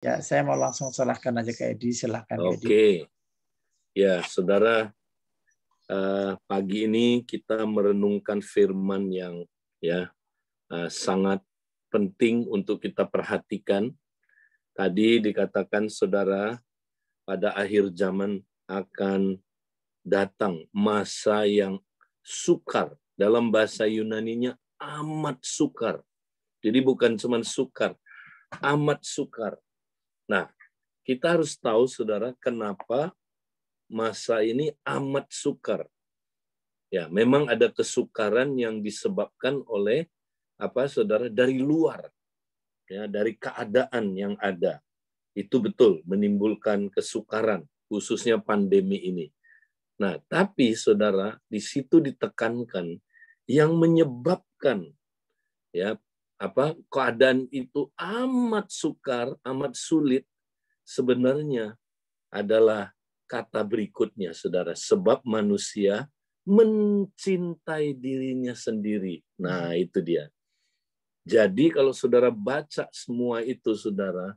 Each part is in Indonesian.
Ya, saya mau langsung serahkan aja ke Edi. Silahkan, Edi. Oke. Ya, saudara, pagi ini kita merenungkan firman yang sangat penting untuk kita perhatikan. Tadi dikatakan, saudara, pada akhir zaman akan datang masa yang sukar. Dalam bahasa Yunaninya amat sukar. Jadi bukan cuma sukar, amat sukar. Nah, kita harus tahu, saudara, kenapa masa ini amat sukar. Ya, memang ada kesukaran yang disebabkan oleh saudara, dari luar, ya, dari keadaan yang ada. Itu betul menimbulkan kesukaran, khususnya pandemi ini. Nah, tapi saudara, di situ ditekankan yang menyebabkan keadaan itu amat sukar, amat sulit, sebenarnya adalah kata berikutnya, saudara. Sebab manusia mencintai dirinya sendiri. Nah, itu dia. Jadi kalau saudara baca semua itu, saudara,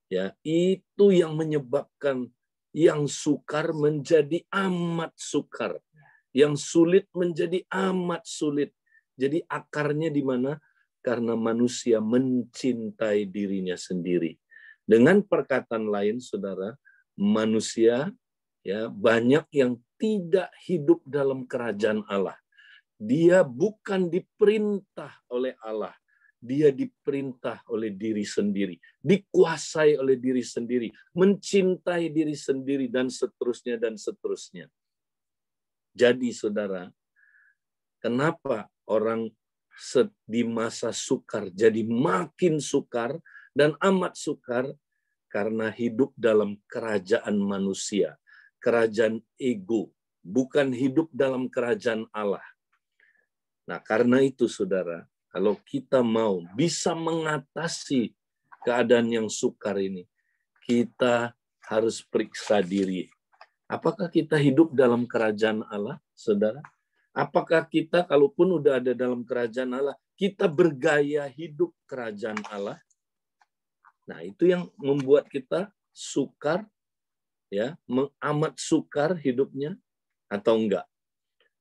ya, itu yang menyebabkan yang sukar menjadi amat sukar, yang sulit menjadi amat sulit. Jadi akarnya di mana? Karena manusia mencintai dirinya sendiri. Dengan perkataan lain, saudara, manusia banyak yang tidak hidup dalam kerajaan Allah. Dia bukan diperintah oleh Allah. Dia diperintah oleh diri sendiri, dikuasai oleh diri sendiri, mencintai diri sendiri, dan seterusnya, dan seterusnya. Jadi, saudara, kenapa orang di masa sukar jadi makin sukar dan amat sukar? Karena hidup dalam kerajaan manusia, kerajaan ego, bukan hidup dalam kerajaan Allah. Nah, karena itu, saudara, kalau kita mau bisa mengatasi keadaan yang sukar ini, kita harus periksa diri. Apakah kita hidup dalam kerajaan Allah, saudara? Apakah kita, kalaupun udah ada dalam kerajaan Allah, kita bergaya hidup kerajaan Allah? Nah, itu yang membuat kita sukar, ya, amat sukar hidupnya, atau enggak?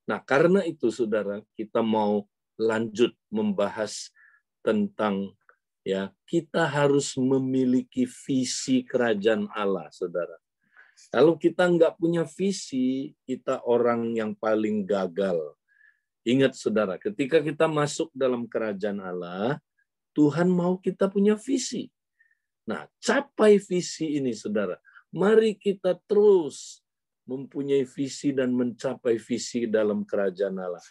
Nah, karena itu, saudara, kita mau lanjut membahas tentang kita harus memiliki visi kerajaan Allah, saudara. Kalau kita nggak punya visi, kita orang yang paling gagal. Ingat, saudara, ketika kita masuk dalam kerajaan Allah, Tuhan mau kita punya visi. Nah, capai visi ini, saudara. Mari kita terus mempunyai visi dan mencapai visi dalam kerajaan Allah.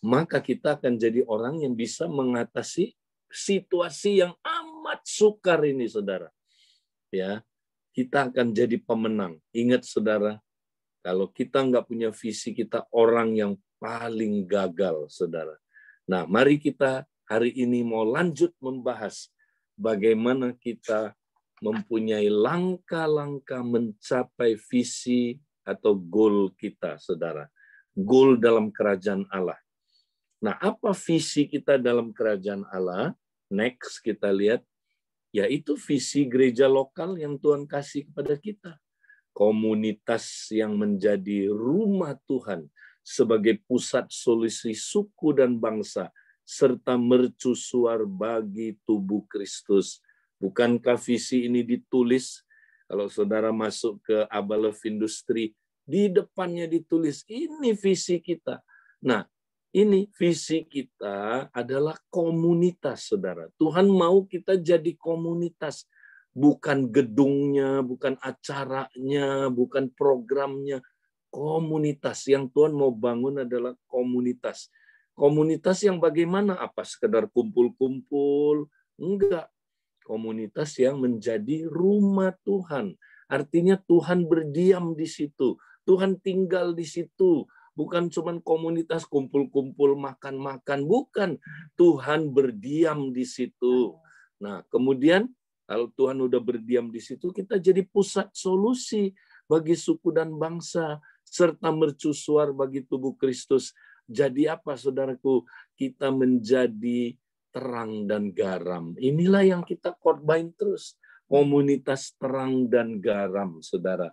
Maka kita akan jadi orang yang bisa mengatasi situasi yang amat sukar ini, saudara. Ya, kita akan jadi pemenang. Ingat, saudara, kalau kita nggak punya visi, kita orang yang paling gagal, saudara. Nah, mari kita hari ini mau lanjut membahas bagaimana kita mempunyai langkah-langkah mencapai visi atau goal kita, saudara. Goal dalam kerajaan Allah. Nah, apa visi kita dalam kerajaan Allah? Next, kita lihat, yaitu visi gereja lokal yang Tuhan kasih kepada kita. Komunitas yang menjadi rumah Tuhan sebagai pusat solusi suku dan bangsa, serta mercusuar bagi tubuh Kristus. Bukankah visi ini ditulis? Kalau saudara masuk ke Abalov Industri, di depannya ditulis, ini visi kita. Nah, ini visi kita adalah komunitas, saudara. Tuhan mau kita jadi komunitas. Bukan gedungnya, bukan acaranya, bukan programnya. Komunitas yang Tuhan mau bangun adalah komunitas. Komunitas yang bagaimana? Apa sekedar kumpul-kumpul? Enggak. Komunitas yang menjadi rumah Tuhan. Artinya Tuhan berdiam di situ. Tuhan tinggal di situ. Bukan cuma komunitas kumpul-kumpul makan-makan. Bukan. Tuhan berdiam di situ. Nah, kemudian kalau Tuhan udah berdiam di situ, kita jadi pusat solusi bagi suku dan bangsa, serta mercusuar bagi tubuh Kristus. Jadi apa, saudaraku? Kita menjadi terang dan garam. Inilah yang kita korban terus. komunitas terang dan garam, saudara.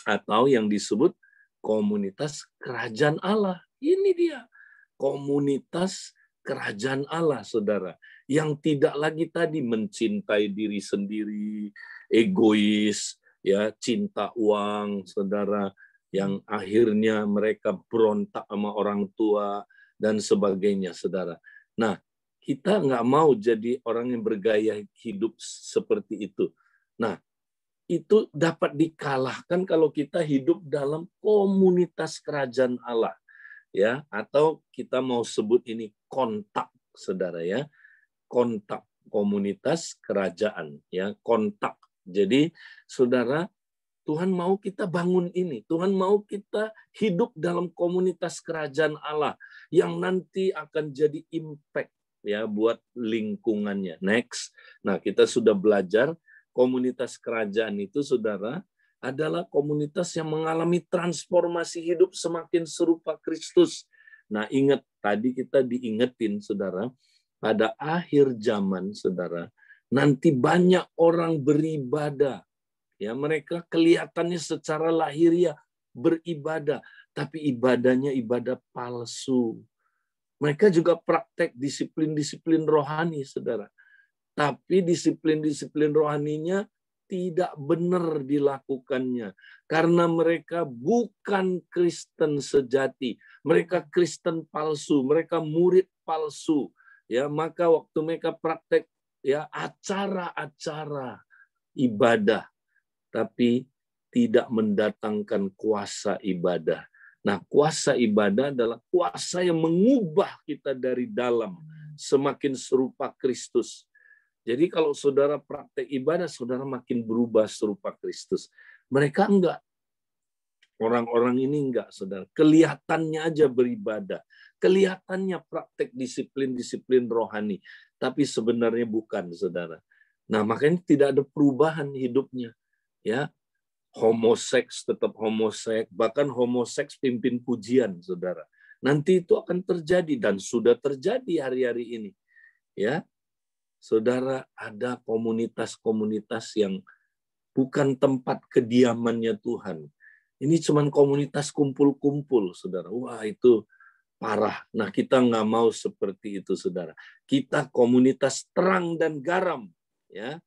Atau yang disebut komunitas kerajaan Allah. Ini dia, komunitas kerajaan Allah, saudara. Yang tidak lagi tadi mencintai diri sendiri, egois, ya, cinta uang, saudara. Yang akhirnya mereka berontak sama orang tua, dan sebagainya, saudara. Nah, kita nggak mau jadi orang yang bergaya hidup seperti itu. Nah, itu dapat dikalahkan kalau kita hidup dalam komunitas kerajaan Allah, ya, atau kita mau sebut ini kontak, saudara, ya, kontak, komunitas kerajaan, ya, kontak. Jadi, saudara, Tuhan mau kita bangun ini, Tuhan mau kita hidup dalam komunitas kerajaan Allah yang nanti akan jadi impact, ya, buat lingkungannya. Next, nah, kita sudah belajar komunitas kerajaan itu, saudara, adalah komunitas yang mengalami transformasi hidup semakin serupa Kristus. Nah, ingat, tadi kita diingetin, saudara, pada akhir zaman, saudara, nanti banyak orang beribadah. Ya, mereka kelihatannya secara lahiriah beribadah, tapi ibadahnya ibadah palsu. Mereka juga praktek disiplin-disiplin rohani, saudara. Tapi disiplin-disiplin rohaninya tidak benar dilakukannya. Karena mereka bukan Kristen sejati. Mereka Kristen palsu, mereka murid palsu. Ya, maka waktu mereka praktek, ya, acara-acara ibadah, tapi tidak mendatangkan kuasa ibadah. Nah, kuasa ibadah adalah kuasa yang mengubah kita dari dalam semakin serupa Kristus. Jadi kalau saudara praktek ibadah, saudara makin berubah serupa Kristus. Mereka enggak. Orang-orang ini enggak, saudara. Kelihatannya aja beribadah. Kelihatannya praktek disiplin-disiplin rohani. Tapi sebenarnya bukan, saudara. Nah, makanya tidak ada perubahan hidupnya. Ya, homoseks tetap homoseks, bahkan homoseks pimpin pujian, saudara. Nanti itu akan terjadi dan sudah terjadi hari-hari ini. Ya, saudara, ada komunitas-komunitas yang bukan tempat kediamannya Tuhan. Ini cuman komunitas kumpul-kumpul, saudara. Wah, itu parah. Nah, kita nggak mau seperti itu, saudara. Kita komunitas terang dan garam. Ya,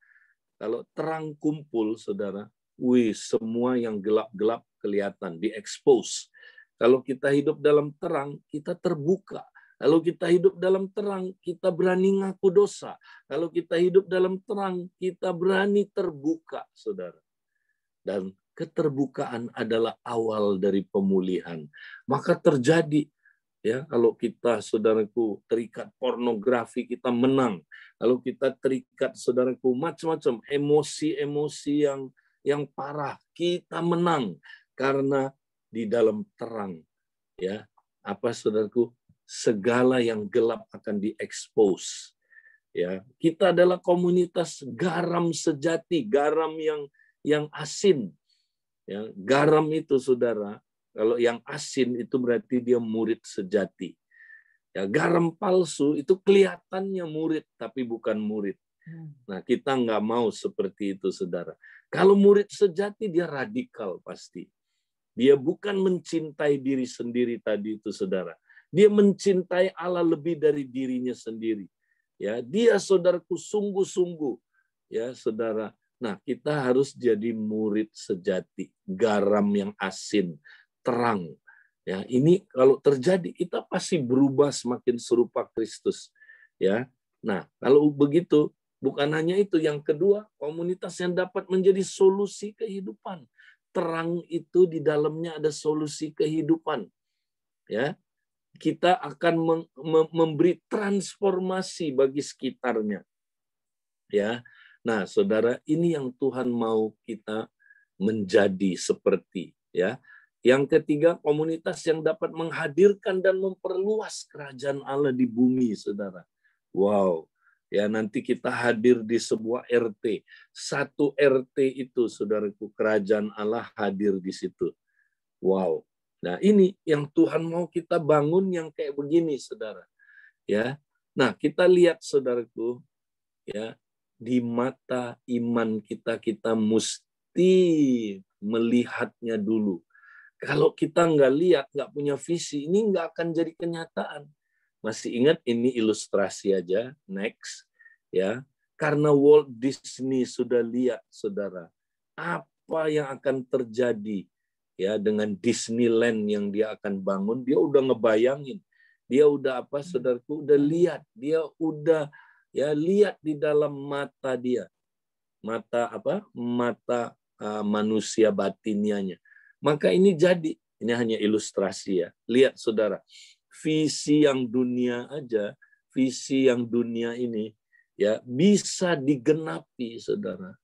kalau terang kumpul, saudara, semua yang gelap-gelap kelihatan, diekspos. Kalau kita hidup dalam terang, kita terbuka. Kalau kita hidup dalam terang, kita berani ngaku dosa. Kalau kita hidup dalam terang, kita berani terbuka, saudara. Dan keterbukaan adalah awal dari pemulihan. Maka terjadi, ya, kalau kita, saudaraku, terikat pornografi, kita menang. Kalau kita terikat, saudaraku, macam-macam emosi-emosi yang parah, kita menang karena di dalam terang, ya, apa, saudaraku, segala yang gelap akan diekspos. Ya, kita adalah komunitas garam sejati, garam yang asin. Ya, garam itu, saudara, kalau yang asin itu berarti dia murid sejati. Ya, garam palsu itu kelihatannya murid tapi bukan murid. Nah, kita nggak mau seperti itu, saudara. Kalau murid sejati dia radikal pasti. Dia bukan mencintai diri sendiri tadi itu, saudara. Dia mencintai Allah lebih dari dirinya sendiri. Ya, dia, saudaraku, sungguh-sungguh, ya, saudara. Nah, kita harus jadi murid sejati, garam yang asin, terang. Ya, ini kalau terjadi kita pasti berubah semakin serupa Kristus. Ya. Nah, kalau begitu, bukan hanya itu, yang kedua, komunitas yang dapat menjadi solusi kehidupan. Terang itu di dalamnya ada solusi kehidupan. Ya. Kita akan memberi transformasi bagi sekitarnya. Ya. Nah, saudara, ini yang Tuhan mau kita menjadi seperti, ya. Yang ketiga, komunitas yang dapat menghadirkan dan memperluas kerajaan Allah di bumi, saudara. Wow. Ya, nanti kita hadir di sebuah RT. Satu RT itu, saudaraku, kerajaan Allah hadir di situ. Wow. Nah, ini yang Tuhan mau kita bangun yang kayak begini, saudara. Ya. Nah, kita lihat, saudaraku, ya, di mata iman kita, kita mesti melihatnya dulu. Kalau kita nggak lihat, nggak punya visi, ini nggak akan jadi kenyataan. Masih ingat ini ilustrasi aja, next. Ya, karena Walt Disney sudah lihat, saudara, apa yang akan terjadi ya dengan Disneyland yang dia akan bangun, dia udah ngebayangin. Dia udah apa, saudaraku, udah lihat. Dia udah ya lihat di dalam mata dia. Mata apa? Mata manusia batinianya. Maka ini jadi, ini hanya ilustrasi ya. Lihat saudara, visi yang dunia aja, visi yang dunia ini ya bisa digenapi saudara.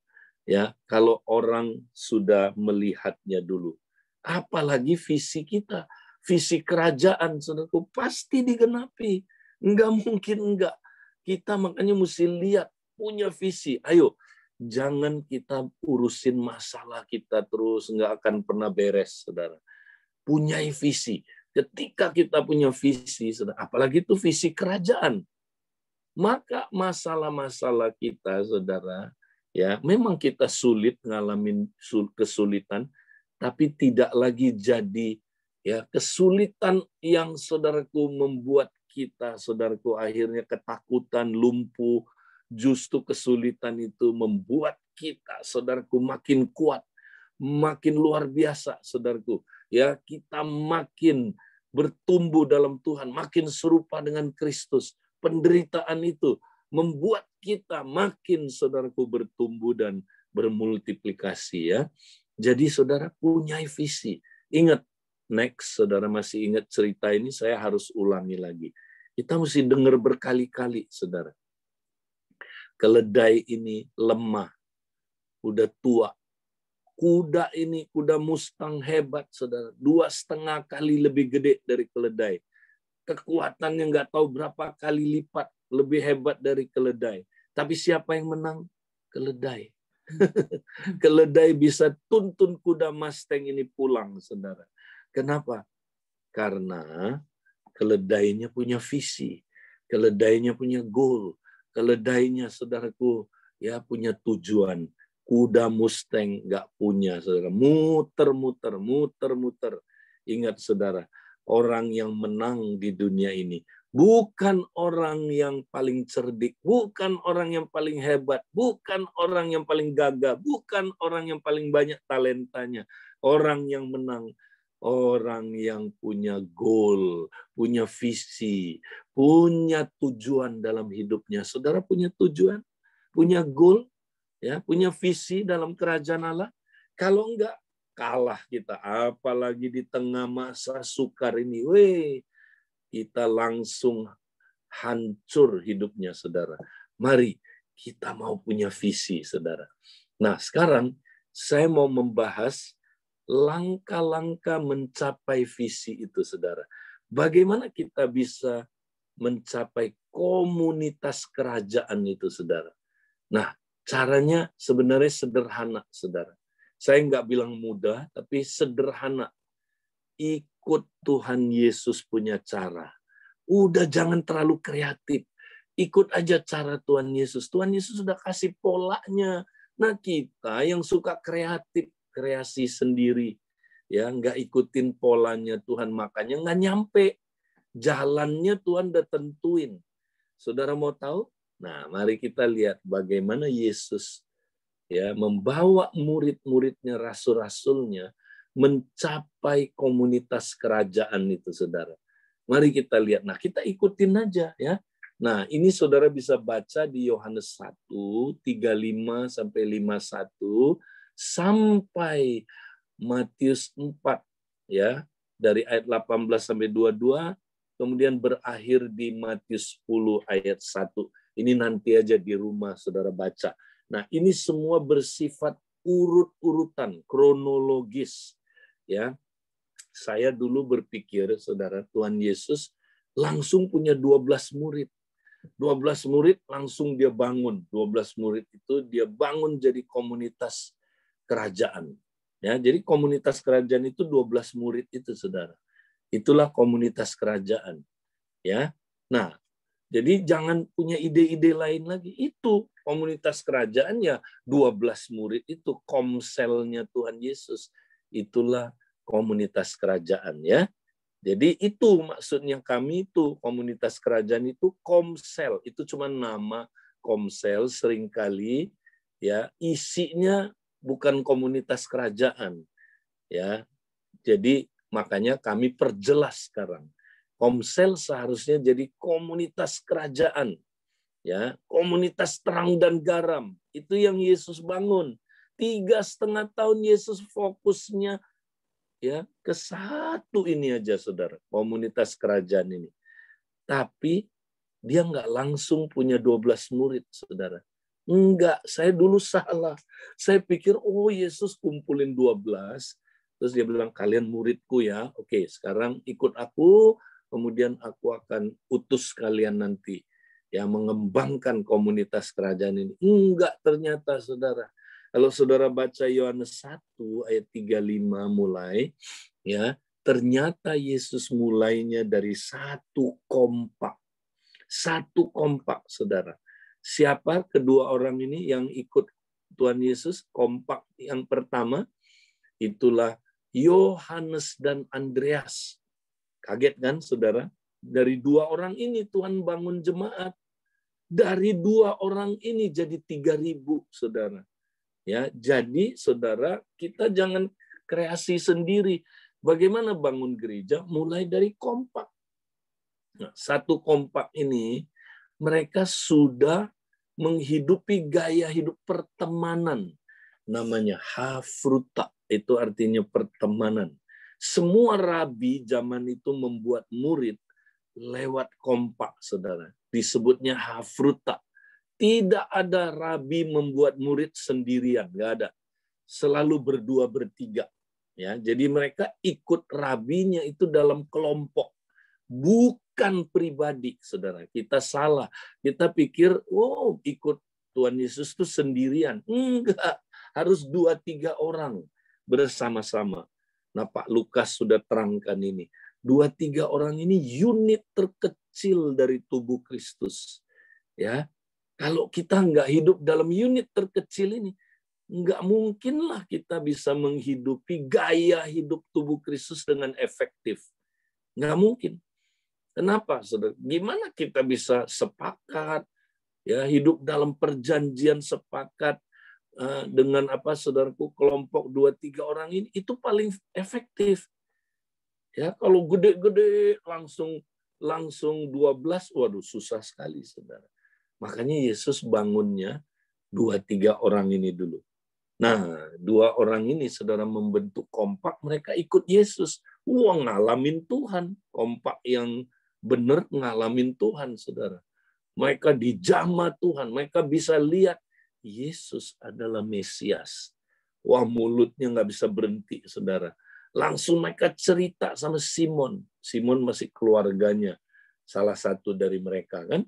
Ya, kalau orang sudah melihatnya dulu. Apalagi visi kita, visi kerajaan saudaraku pasti digenapi. Enggak mungkin enggak. Kita makanya mesti lihat, punya visi. Ayo, jangan kita urusin masalah kita terus, nggak akan pernah beres, saudara. Punya visi. Ketika kita punya visi, saudara, apalagi itu visi kerajaan, maka masalah-masalah kita, saudara, ya memang kita sulit ngalamin kesulitan, tapi tidak lagi jadi ya kesulitan yang saudaraku membuat kita, saudaraku, akhirnya ketakutan, lumpuh. Justru kesulitan itu membuat kita, saudaraku, makin kuat, makin luar biasa, saudaraku. Ya, kita makin bertumbuh dalam Tuhan, makin serupa dengan Kristus. Penderitaan itu membuat kita makin, saudaraku, bertumbuh dan bermultiplikasi ya. Jadi saudara punya visi. Ingat, next, saudara masih ingat cerita ini, saya harus ulangi lagi. Kita mesti dengar berkali-kali, saudara. Keledai ini lemah, udah tua. Kuda ini, kuda Mustang hebat, saudara. 2,5 kali lebih gede dari keledai. Kekuatannya nggak tahu berapa kali lipat lebih hebat dari keledai. Tapi siapa yang menang? Keledai. Keledai bisa tuntun kuda Mustang ini pulang, saudara. Kenapa? Karena keledainya punya visi, keledainya punya goal, keledainya, saudaraku, ya punya tujuan. Kuda Mustang nggak punya, saudara. Muter-muter, muter-muter. Ingat, saudara, orang yang menang di dunia ini bukan orang yang paling cerdik, bukan orang yang paling hebat, bukan orang yang paling gagah, bukan orang yang paling banyak talentanya. Orang yang menang, orang yang punya goal, punya visi, punya tujuan dalam hidupnya. Saudara punya tujuan, punya goal, ya, punya visi dalam kerajaan Allah. Kalau enggak, kalah kita. Apalagi di tengah masa sukar ini, kita langsung hancur hidupnya, saudara. Mari kita mau punya visi, saudara. Nah, sekarang saya mau membahas langkah-langkah mencapai visi itu, saudara. Bagaimana kita bisa mencapai komunitas kerajaan itu, saudara. Nah, caranya sebenarnya sederhana, saudara. Saya nggak bilang mudah, tapi sederhana. Ikut Tuhan Yesus punya cara. Udah jangan terlalu kreatif. Ikut aja cara Tuhan Yesus. Tuhan Yesus sudah kasih polanya. Nah, kita yang suka kreatif, kreasi sendiri, ya nggak ikutin polanya Tuhan, makanya nggak nyampe. Jalannya Tuhan udah tentuin. Saudara mau tahu? Nah, mari kita lihat bagaimana Yesus ya membawa murid-muridnya, rasul-rasulnya mencapai komunitas kerajaan itu, saudara. Mari kita lihat. Nah, kita ikutin aja ya. Nah, ini saudara bisa baca di Yohanes 1:35 sampai 51 sampai Matius 4 ya, dari ayat 18 sampai 22, kemudian berakhir di Matius 10 ayat 1. Ini nanti aja di rumah saudara baca. Nah, ini semua bersifat urut-urutan, kronologis ya. Saya dulu berpikir, saudara, Tuhan Yesus langsung punya 12 murid. 12 murid langsung dia bangun. 12 murid itu dia bangun jadi komunitas kerajaan. Ya, jadi komunitas kerajaan itu 12 murid itu, saudara. Itulah komunitas kerajaan. Ya. Nah, jadi jangan punya ide-ide lain lagi. Itu komunitas kerajaannya 12 murid itu, komselnya Tuhan Yesus. Itulah komunitas kerajaan ya. Jadi itu maksudnya kami itu komunitas kerajaan itu komsel. Itu cuma nama komsel, seringkali ya isinya bukan komunitas kerajaan ya. Jadi makanya kami perjelas sekarang. Komsel seharusnya jadi komunitas kerajaan. Ya, komunitas terang dan garam. Itu yang Yesus bangun. 3,5 tahun Yesus fokusnya ya ke satu ini aja, saudara. Komunitas kerajaan ini. Tapi dia nggak langsung punya 12 murid, saudara. Enggak, saya dulu salah. Saya pikir, oh Yesus kumpulin 12. Terus dia bilang, kalian muridku ya. Oke, sekarang ikut aku. Kemudian aku akan utus kalian nanti ya mengembangkan komunitas kerajaan ini. Enggak ternyata, saudara. Kalau saudara baca Yohanes 1 ayat 35 mulai, ya ternyata Yesus mulainya dari satu kompak. Satu kompak, saudara. Siapa kedua orang ini yang ikut Tuhan Yesus? Kompak yang pertama, itulah Yohanes dan Andreas. Kaget kan, saudara? Dari 2 orang ini Tuhan bangun jemaat. Dari 2 orang ini jadi 3.000, saudara. Ya, jadi saudara, kita jangan kreasi sendiri. Bagaimana bangun gereja? Mulai dari kompak. Nah, satu kompak ini mereka sudah menghidupi gaya hidup pertemanan. Namanya hafruta, itu artinya pertemanan. Semua rabi zaman itu membuat murid lewat kompak, saudara. Disebutnya hafruta. Tidak ada rabi membuat murid sendirian, nggak ada. Selalu berdua bertiga. Ya, jadi mereka ikut rabinya itu dalam kelompok, bukan pribadi, saudara. Kita salah. Kita pikir, oh ikut Tuhan Yesus itu sendirian. Enggak, harus 2-3 orang bersama-sama. Nah, Pak Lukas sudah terangkan ini. 2-3 orang ini unit terkecil dari tubuh Kristus. Ya, kalau kita nggak hidup dalam unit terkecil ini, nggak mungkinlah kita bisa menghidupi gaya hidup tubuh Kristus dengan efektif. Nggak mungkin. Kenapa, saudara? Gimana kita bisa sepakat, ya hidup dalam perjanjian sepakat dengan apa, saudaraku, kelompok 2-3 orang ini itu paling efektif. Ya, kalau gede-gede langsung 12, waduh susah sekali, saudara. Makanya Yesus bangunnya 2-3 orang ini dulu. Nah, 2 orang ini, saudara, membentuk kompak, mereka ikut Yesus. Wah, ngalamin Tuhan. Kompak yang benar ngalamin Tuhan, saudara. Mereka dijamah Tuhan. Mereka bisa lihat Yesus adalah Mesias. Wah, mulutnya nggak bisa berhenti, saudara. Langsung mereka cerita sama Simon. Simon masih keluarganya. Salah satu dari mereka, kan?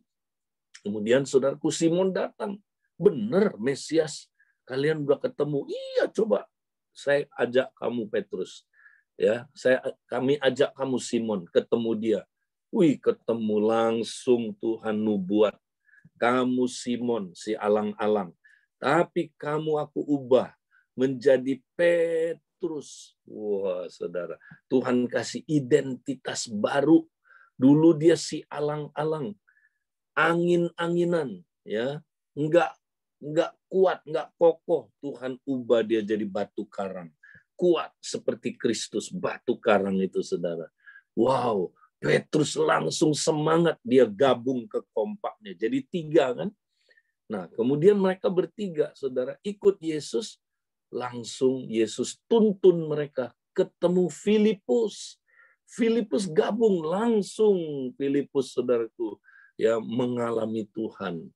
Kemudian saudaraku, Simon datang. Benar, Mesias. Kalian udah ketemu. Iya, coba. Saya ajak kamu, Petrus. Ya, kami ajak kamu, Simon. Ketemu dia. Wih, ketemu langsung Tuhan nubuat. Kamu Simon, si alang-alang. Tapi kamu aku ubah menjadi Petrus. Wah, saudara. Tuhan kasih identitas baru. Dulu dia si alang-alang. Angin-anginan, ya, enggak kuat, enggak kokoh. Tuhan ubah dia jadi batu karang, kuat seperti Kristus, batu karang itu, saudara. Wow, Petrus langsung semangat, dia gabung ke kompaknya, jadi 3 kan. Nah, kemudian mereka bertiga, saudara, ikut Yesus. Langsung Yesus tuntun mereka ketemu Filipus. Filipus gabung langsung, Filipus, saudaraku, ya mengalami Tuhan.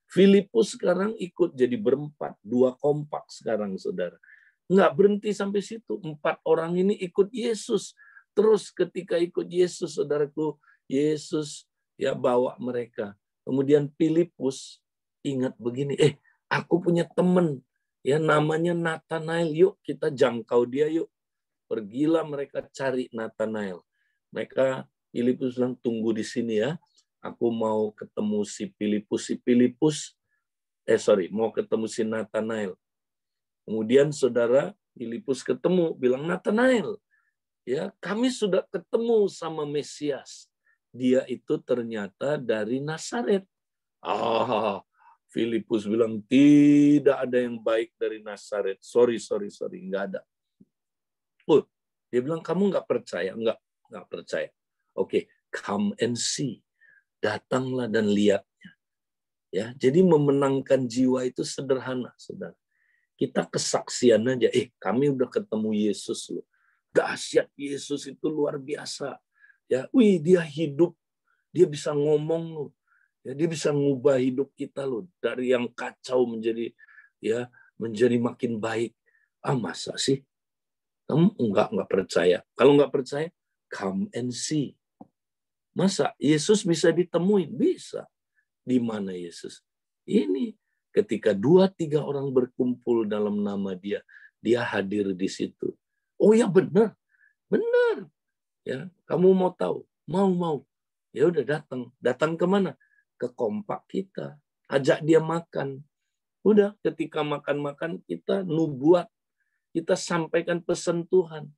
Filipus sekarang ikut jadi berempat, 2 kompak sekarang, saudara. Nggak berhenti sampai situ. 4 orang ini ikut Yesus. Terus ketika ikut Yesus, saudaraku, Yesus ya bawa mereka. Kemudian Filipus ingat begini, aku punya teman, ya namanya Nathanael. Yuk kita jangkau dia yuk. Pergilah mereka cari Nathanael. Mereka, Filipus bilang, tunggu di sini ya. Aku mau ketemu si Filipus. Si Filipus mau ketemu si Nathanael. Kemudian saudara Filipus ketemu, bilang, Nathanael, ya kami sudah ketemu sama Mesias. Dia itu ternyata dari Nazaret. Filipus bilang, tidak ada yang baik dari Nazaret. Sorry, nggak ada. Dia bilang, kamu nggak percaya? Nggak percaya. Oke, come and see. Datanglah dan lihatnya. Ya, jadi memenangkan jiwa itu sederhana, saudara. Kita kesaksian aja, kami udah ketemu Yesus loh. Dahsyat, Yesus itu luar biasa. Ya, dia hidup, dia bisa ngomong loh. Ya, dia bisa ngubah hidup kita loh, dari yang kacau menjadi makin baik. Masa sih? Kamu nggak percaya? Kalau nggak percaya, come and see. Masa Yesus bisa ditemuin? Bisa. Di mana Yesus? Ini. Ketika 2-3 orang berkumpul dalam nama dia, dia hadir di situ. Oh ya, benar. Ya, kamu mau tahu? Mau. Ya udah datang. Datang kemana? Ke kompak kita. Ajak dia makan. Udah, ketika makan-makan kita nubuat. Kita sampaikan pesan Tuhan.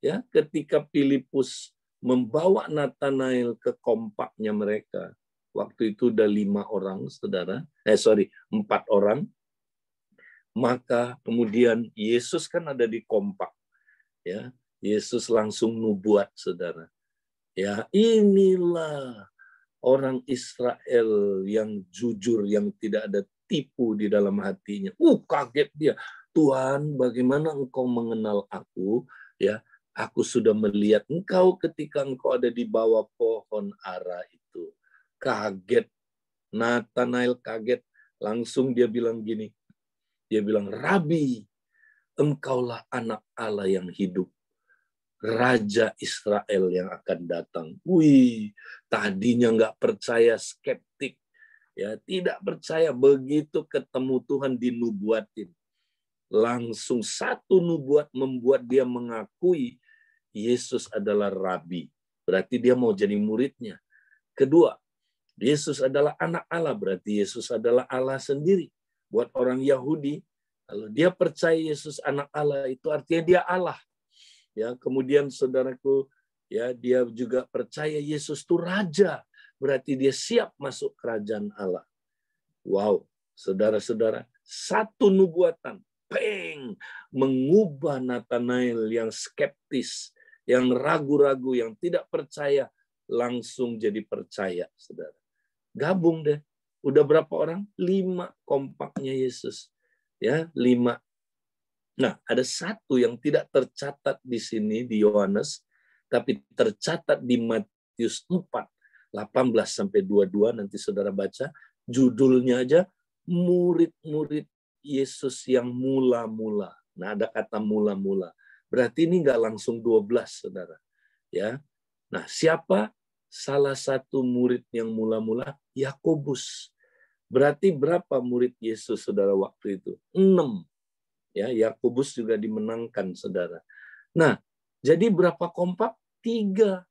Ya, ketika Filipus membawa Nathanael ke kompaknya mereka. Waktu itu udah 5 orang, saudara. 4 orang. Maka kemudian Yesus kan ada di kompak. Ya, Yesus langsung nubuat, saudara. Ya, inilah orang Israel yang jujur, yang tidak ada tipu di dalam hatinya. Kaget dia. Tuhan, bagaimana engkau mengenal aku? Ya, aku sudah melihat engkau ketika engkau ada di bawah pohon ara itu. Kaget. Nathanael kaget. Langsung dia bilang gini. Dia bilang, Rabi, engkaulah anak Allah yang hidup. Raja Israel yang akan datang. Tadinya nggak percaya, skeptik. Ya, tidak percaya. Begitu ketemu Tuhan dinubuatin. Langsung satu nubuat membuat dia mengakui Yesus adalah Rabi. Berarti dia mau jadi muridnya. Kedua, Yesus adalah anak Allah, berarti Yesus adalah Allah sendiri. Buat orang Yahudi, kalau dia percaya Yesus anak Allah, itu artinya dia Allah. Ya, kemudian saudaraku, ya dia juga percaya Yesus itu raja, berarti dia siap masuk kerajaan Allah. Wow, saudara-saudara, satu nubuatan, mengubah Nathanael yang skeptis, yang ragu-ragu, yang tidak percaya, langsung jadi percaya, saudara. Gabung deh. Udah berapa orang? 5 kompaknya Yesus. Ya, 5. Nah, ada satu yang tidak tercatat di sini di Yohanes, tapi tercatat di Matius 4, 18-22, nanti saudara baca. Judulnya aja, murid-murid Yesus yang mula-mula. Nah, ada kata mula-mula. Berarti ini nggak langsung 12, saudara. Ya. Nah, siapa salah satu murid yang mula-mula? Yakobus. Berarti berapa murid Yesus, saudara, waktu itu? 6. Ya, Yakobus juga dimenangkan, saudara. Nah, jadi berapa kompak? 3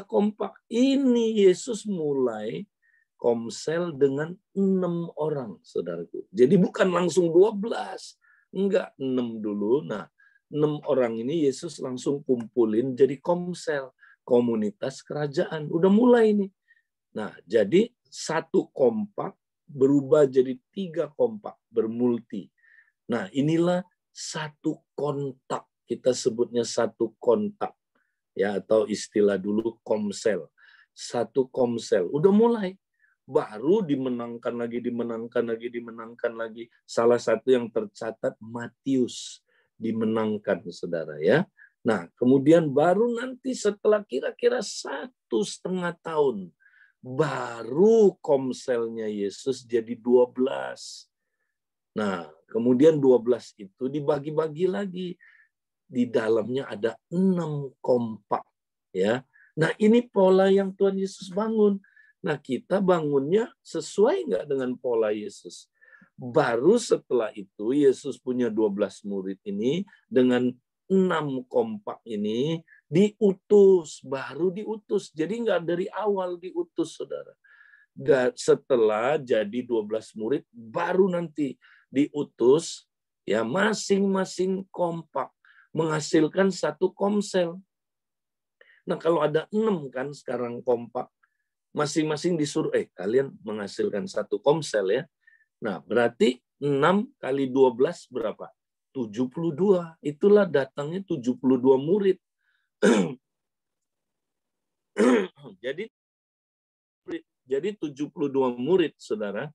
kompak. Ini Yesus mulai komsel dengan 6 orang, saudaraku. Jadi bukan langsung 12. Enggak, 6 dulu. Nah, 6 orang ini Yesus langsung kumpulin jadi komsel. Komunitas kerajaan. Udah mulai nih. Nah, jadi 1 kompak berubah jadi 3 kompak, bermulti. Nah, inilah 1 kontak. Kita sebutnya 1 kontak. Ya, atau istilah dulu komsel. 1 komsel. Udah mulai. Baru dimenangkan lagi. Salah satu yang tercatat Matius dimenangkan, saudara, ya. Nah, kemudian baru nanti setelah kira-kira 1,5 tahun, baru komselnya Yesus jadi 12. Nah, kemudian 12 itu dibagi-bagi lagi. Di dalamnya ada 6 kompak. Ya. Nah, ini pola yang Tuhan Yesus bangun. Nah, kita bangunnya sesuai nggak dengan pola Yesus? Baru setelah itu, Yesus punya 12 murid ini, dengan 6 kompak ini, diutus. Baru diutus. Jadi nggak dari awal diutus, saudara. Setelah jadi 12 murid, baru nanti diutus, ya, masing-masing kompak menghasilkan satu komsel. Nah, kalau ada 6 kan sekarang kompak, masing-masing disuruh, kalian menghasilkan satu komsel ya. Nah, berarti 6 kali 12 berapa? 72. Itulah datangnya 72 murid. Jadi 72 murid, saudara,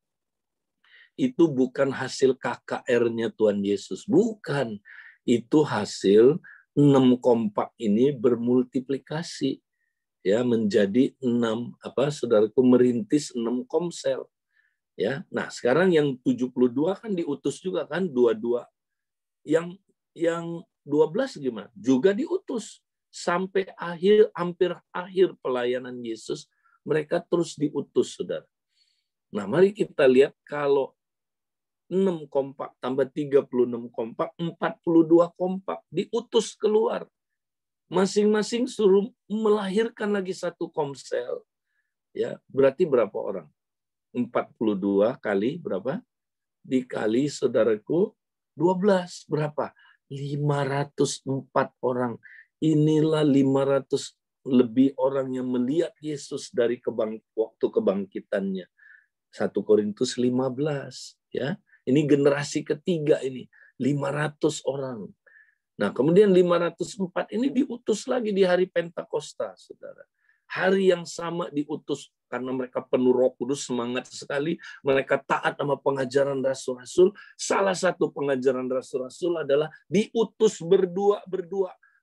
itu bukan hasil KKR-nya Tuhan Yesus. Bukan. Itu hasil 6 kompak ini bermultiplikasi. Ya, menjadi 6, saudaraku, merintis 6 komsel. Ya, nah sekarang yang 72 kan diutus juga kan, 22. Yang 12 gimana? Juga diutus. Sampai hampir akhir pelayanan Yesus, mereka terus diutus, saudara. Nah, mari kita lihat kalau 6 kompak tambah 36 kompak, 42 kompak diutus keluar. Masing-masing suruh melahirkan lagi satu komsel. Ya, berarti berapa orang? 42 kali berapa? Dikali, saudaraku, 12 berapa? 504 orang. Inilah 500 lebih orang yang melihat Yesus dari waktu kebangkitannya. 1 Korintus 15, ya. Ini generasi ketiga ini, 500 orang. Nah, kemudian 504 ini diutus lagi di hari Pentakosta, saudara. Hari yang sama diutus karena mereka penuh Roh Kudus, semangat sekali. Mereka taat sama pengajaran rasul-rasul. Salah satu pengajaran rasul-rasul adalah diutus berdua.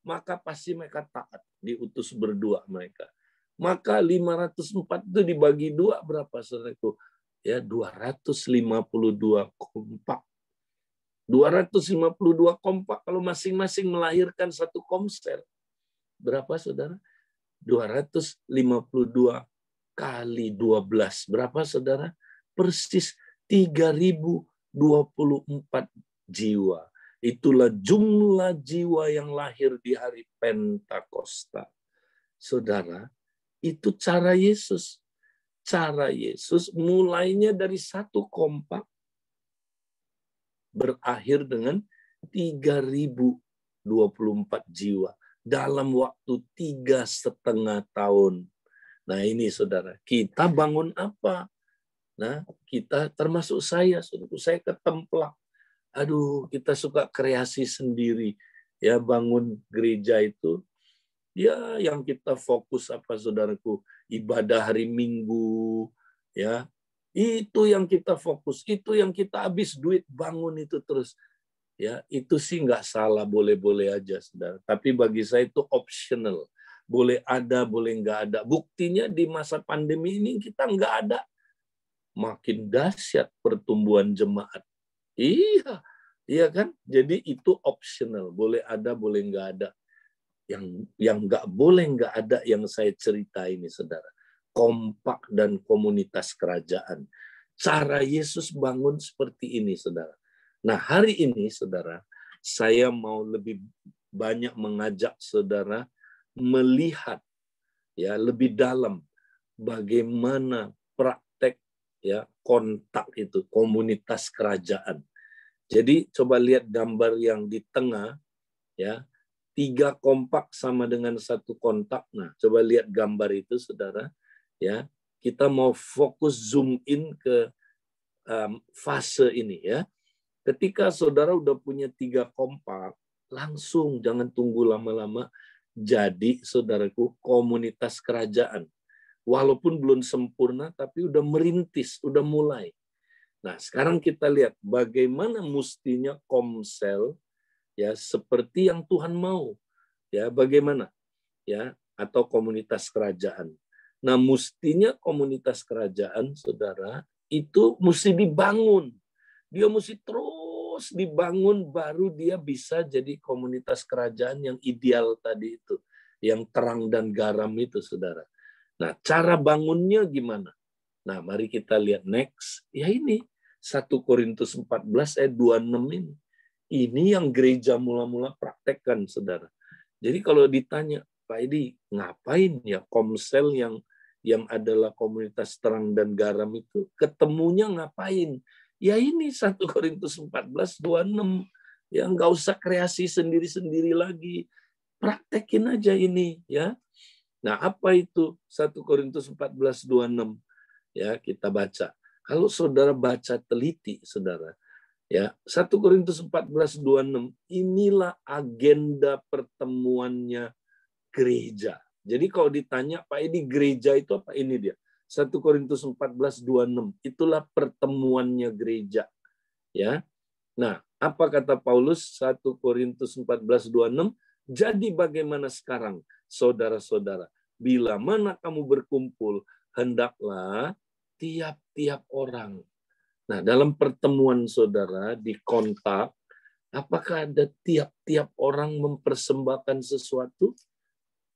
Maka pasti mereka taat. Diutus berdua mereka. Maka 504 itu dibagi 2 berapa, saudaraku? Ya, 252 kompak. 252 kompak kalau masing-masing melahirkan satu komsel. Berapa, saudara? 252 kali 12. Berapa, saudara? Persis 3024 jiwa. Itulah jumlah jiwa yang lahir di hari Pentakosta. Saudara, itu cara Yesus. Cara Yesus mulainya dari satu kompak, berakhir dengan 3024 jiwa. Dalam waktu 3,5 tahun. Nah ini, saudara, kita bangun apa? Nah, kita termasuk saya ketemplak. Aduh, kita suka kreasi sendiri. Ya, bangun gereja itu, ya yang kita fokus apa, saudaraku? Ibadah hari Minggu, ya. Itu yang kita fokus, itu yang kita habis duit bangun itu terus. Ya, itu sih nggak salah, boleh-boleh aja, saudara. Tapi bagi saya itu optional. Boleh ada, boleh nggak ada. Buktinya di masa pandemi ini kita nggak ada. Makin dahsyat pertumbuhan jemaat. Iya kan? Jadi itu optional. Boleh ada, boleh nggak ada. Yang nggak boleh nggak ada yang saya cerita ini, saudara. Kompak dan komunitas kerajaan. Cara Yesus bangun seperti ini, saudara. Nah, hari ini, saudara, saya mau lebih banyak mengajak saudara melihat ya lebih dalam bagaimana praktek ya kontak itu, komunitas kerajaan. Jadi coba lihat gambar yang di tengah ya, 3 kompak sama dengan 1 kontak. Nah, coba lihat gambar itu, saudara. Ya, kita mau fokus zoom in ke fase ini ya. Ketika saudara udah punya 3 kompak, langsung jangan tunggu lama-lama jadi, saudaraku, komunitas kerajaan. Walaupun belum sempurna, tapi udah merintis, udah mulai. Nah, sekarang kita lihat bagaimana mustinya komsel ya seperti yang Tuhan mau. Ya, bagaimana? Ya, atau komunitas kerajaan. Nah, mustinya komunitas kerajaan, saudara, itu mesti dibangun. Dia mesti terus dibangun, baru dia bisa jadi komunitas kerajaan yang ideal tadi itu. Yang terang dan garam itu, saudara. Nah, cara bangunnya gimana? Nah, mari kita lihat next. Ya ini, 1 Korintus 14 ayat 26 ini. Ini yang gereja mula-mula praktekkan, saudara. Jadi kalau ditanya, Pak Edi, ngapain ya komsel yang yang adalah komunitas terang dan garam itu ketemunya ngapain? Ya ini 1 Korintus 14:26. Ya nggak usah kreasi sendiri-sendiri lagi. Praktekin aja ini ya. Nah, apa itu 1 Korintus 14:26? Ya, kita baca. Kalau saudara baca teliti, saudara, ya, 1 Korintus 14:26 inilah agenda pertemuannya gereja. Jadi kalau ditanya, Pak ini gereja itu apa? Ini dia. 1 Korintus 14:26 itulah pertemuannya gereja. Ya. Nah, apa kata Paulus 1 Korintus 14:26? Jadi bagaimana sekarang, saudara-saudara? Bila mana kamu berkumpul, hendaklah tiap-tiap orang. Nah, dalam pertemuan saudara di kontak, apakah ada tiap-tiap orang mempersembahkan sesuatu?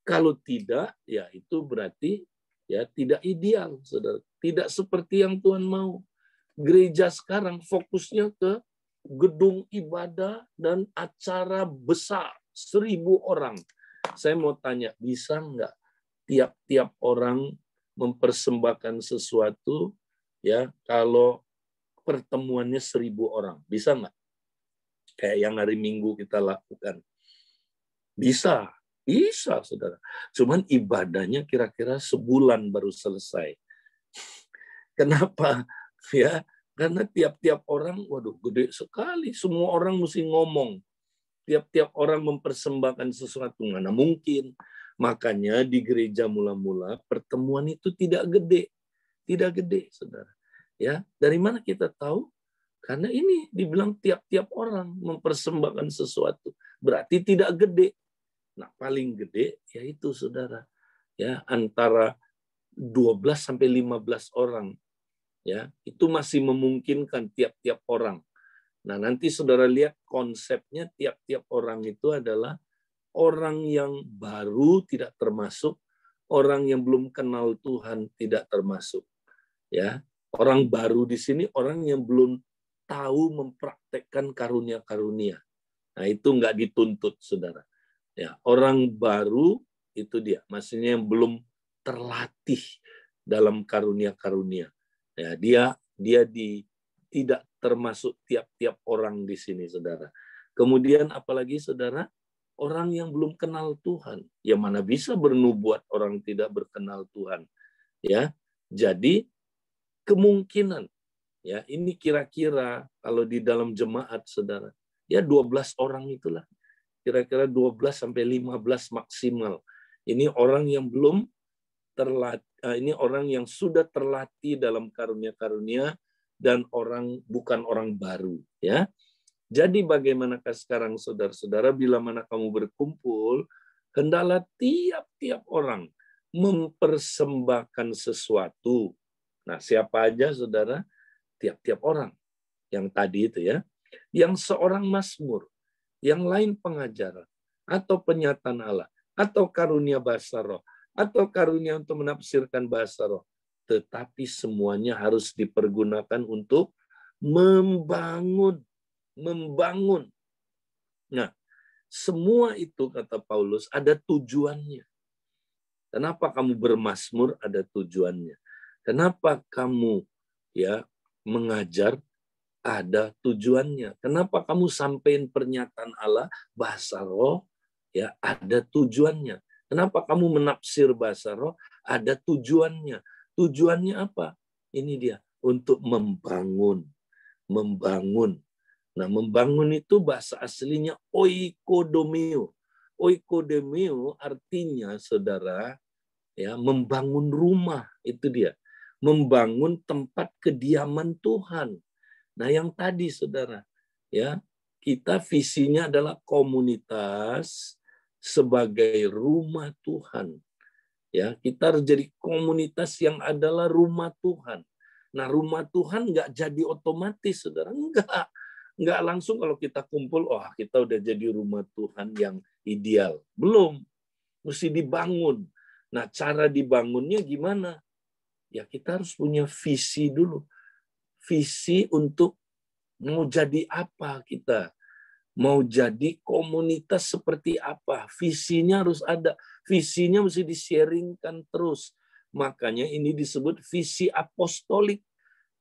Kalau tidak, ya itu berarti ya tidak ideal, saudara. Tidak seperti yang Tuhan mau. Gereja sekarang fokusnya ke gedung ibadah dan acara besar, 1.000 orang. Saya mau tanya, bisa nggak tiap-tiap orang mempersembahkan sesuatu ya kalau pertemuannya 1.000 orang? Bisa nggak? Kayak yang hari Minggu kita lakukan. Bisa. Bisa, saudara. Cuman ibadahnya kira-kira sebulan baru selesai. Kenapa? Ya, karena tiap-tiap orang, waduh, gede sekali. Semua orang mesti ngomong. Tiap-tiap orang mempersembahkan sesuatu. Mana mungkin. Makanya di gereja mula-mula pertemuan itu tidak gede. Tidak gede, saudara. Ya, dari mana kita tahu? Karena ini dibilang tiap-tiap orang mempersembahkan sesuatu. Berarti tidak gede. Nah, paling gede yaitu saudara ya antara 12 sampai 15 orang. Ya, itu masih memungkinkan tiap-tiap orang. Nah, nanti saudara lihat konsepnya tiap-tiap orang itu adalah orang yang baru tidak termasuk, orang yang belum kenal Tuhan tidak termasuk. Ya, orang baru di sini orang yang belum tahu mempraktekkan karunia-karunia. Nah, itu nggak dituntut, saudara. Ya, orang baru itu dia, maksudnya yang belum terlatih dalam karunia-karunia. Ya, dia tidak termasuk tiap-tiap orang di sini, saudara. Kemudian apalagi, saudara, orang yang belum kenal Tuhan. Ya mana bisa bernubuat orang tidak berkenal Tuhan. Ya, jadi kemungkinan, ya ini kira-kira kalau di dalam jemaat, saudara, ya 12 orang itulah. Kira-kira 12 sampai 15 maksimal. Ini orang yang belum terlatih, ini orang yang sudah terlatih dalam karunia-karunia dan bukan orang baru, ya. Jadi bagaimanakah sekarang saudara-saudara bila mana kamu berkumpul, hendaklah tiap-tiap orang mempersembahkan sesuatu. Nah, siapa aja saudara? Tiap-tiap orang. Yang tadi itu ya. Yang seorang mazmur, yang lain pengajaran, atau penyataan Allah, atau karunia bahasa roh, atau karunia untuk menafsirkan bahasa roh. Tetapi semuanya harus dipergunakan untuk membangun. Nah, semua itu kata Paulus ada tujuannya. Kenapa kamu bermazmur? Ada tujuannya. Kenapa kamu ya mengajar? Ada tujuannya. Kenapa kamu sampaikan pernyataan Allah bahasa roh? Ya, ada tujuannya. Kenapa kamu menafsir bahasa roh? Ada tujuannya. Tujuannya apa? Ini dia, untuk membangun. Nah, membangun itu bahasa aslinya oikodomeo. Oikodomeo artinya, saudara, ya membangun rumah, itu dia. Membangun tempat kediaman Tuhan. Nah, yang tadi saudara, ya, kita visinya adalah komunitas sebagai rumah Tuhan. Ya, kita harus jadi komunitas yang adalah rumah Tuhan. Nah, rumah Tuhan nggak jadi otomatis, saudara. Nggak langsung kalau kita kumpul, oh kita udah jadi rumah Tuhan yang ideal. Belum. Mesti dibangun. Nah, cara dibangunnya gimana? Ya, kita harus punya visi dulu. Visi untuk mau jadi apa kita, mau jadi komunitas seperti apa, visinya harus ada, visinya mesti di-sharingkan terus, Makanya ini disebut visi apostolik.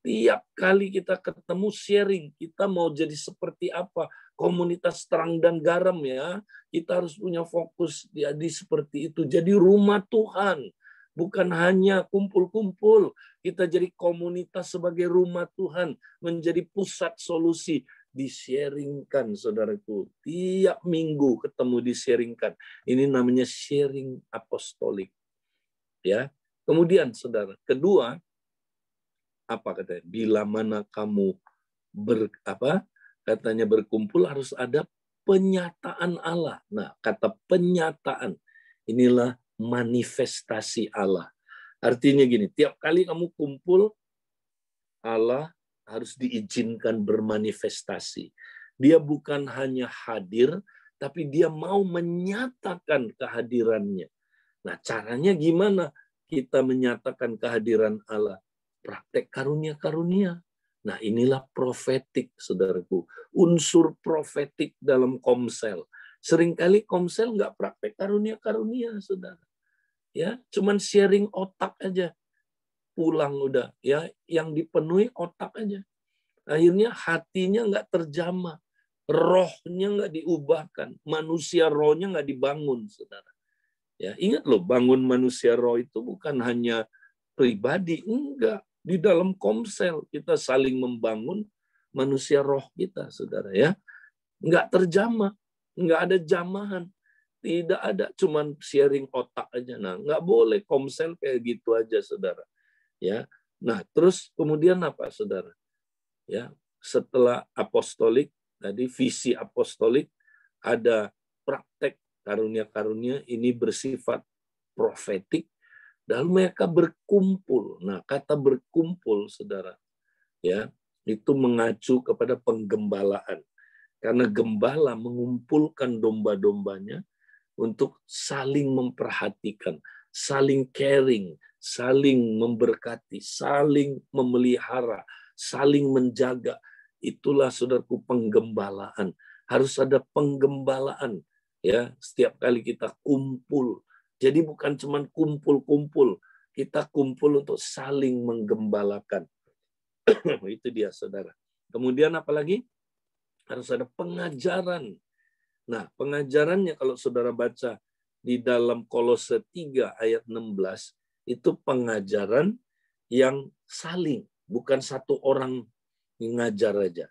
Tiap kali kita ketemu sharing, kita mau jadi seperti apa? Komunitas terang dan garam ya. Kita harus punya fokus jadi seperti itu. Jadi rumah Tuhan. Bukan hanya kumpul-kumpul. Kita jadi komunitas sebagai rumah Tuhan. Menjadi pusat solusi. Di-sharingkan, saudaraku. Tiap minggu ketemu di-sharingkan. Ini namanya sharing apostolik. Ya. Kemudian, saudara, kedua, apa katanya? Bila mana kamu katanya berkumpul harus ada penyataan Allah. Nah, kata penyataan inilah manifestasi Allah. Artinya gini, tiap kali kamu kumpul, Allah harus diizinkan bermanifestasi. Dia bukan hanya hadir, tapi dia mau menyatakan kehadirannya. Nah, caranya gimana kita menyatakan kehadiran Allah? Praktek karunia-karunia. Nah, inilah profetik, saudaraku. Unsur profetik dalam komsel. Seringkali komsel nggak praktek karunia-karunia, saudara. Ya, cuman sharing otak aja. Pulang udah, ya, yang dipenuhi otak aja. Akhirnya hatinya nggak terjamah. Rohnya nggak diubahkan. Manusia rohnya nggak dibangun, saudara. Ya, ingat loh, bangun manusia roh itu bukan hanya pribadi, enggak. Di dalam komsel kita saling membangun manusia roh kita, saudara ya. Enggak terjamah, enggak ada jamahan, tidak ada, cuman sharing otak aja. Nah, enggak boleh komsel kayak gitu aja, saudara. Ya. Nah, terus kemudian apa, saudara? Ya, setelah apostolik tadi visi apostolik ada praktek karunia-karunia ini bersifat profetik. Lalu mereka berkumpul. Nah, kata berkumpul, saudara, ya, itu mengacu kepada penggembalaan. Karena gembala mengumpulkan domba-dombanya untuk saling memperhatikan, saling caring, saling memberkati, saling memelihara, saling menjaga. Itulah, saudaraku, penggembalaan. Harus ada penggembalaan, ya, setiap kali kita kumpul. Jadi bukan cuma kumpul-kumpul, kita kumpul untuk saling menggembalakan. Itu dia, saudara. Kemudian apalagi? Harus ada pengajaran. Nah, pengajarannya kalau saudara baca di dalam Kolose 3 ayat 16, itu pengajaran yang saling, bukan satu orang ngajar aja,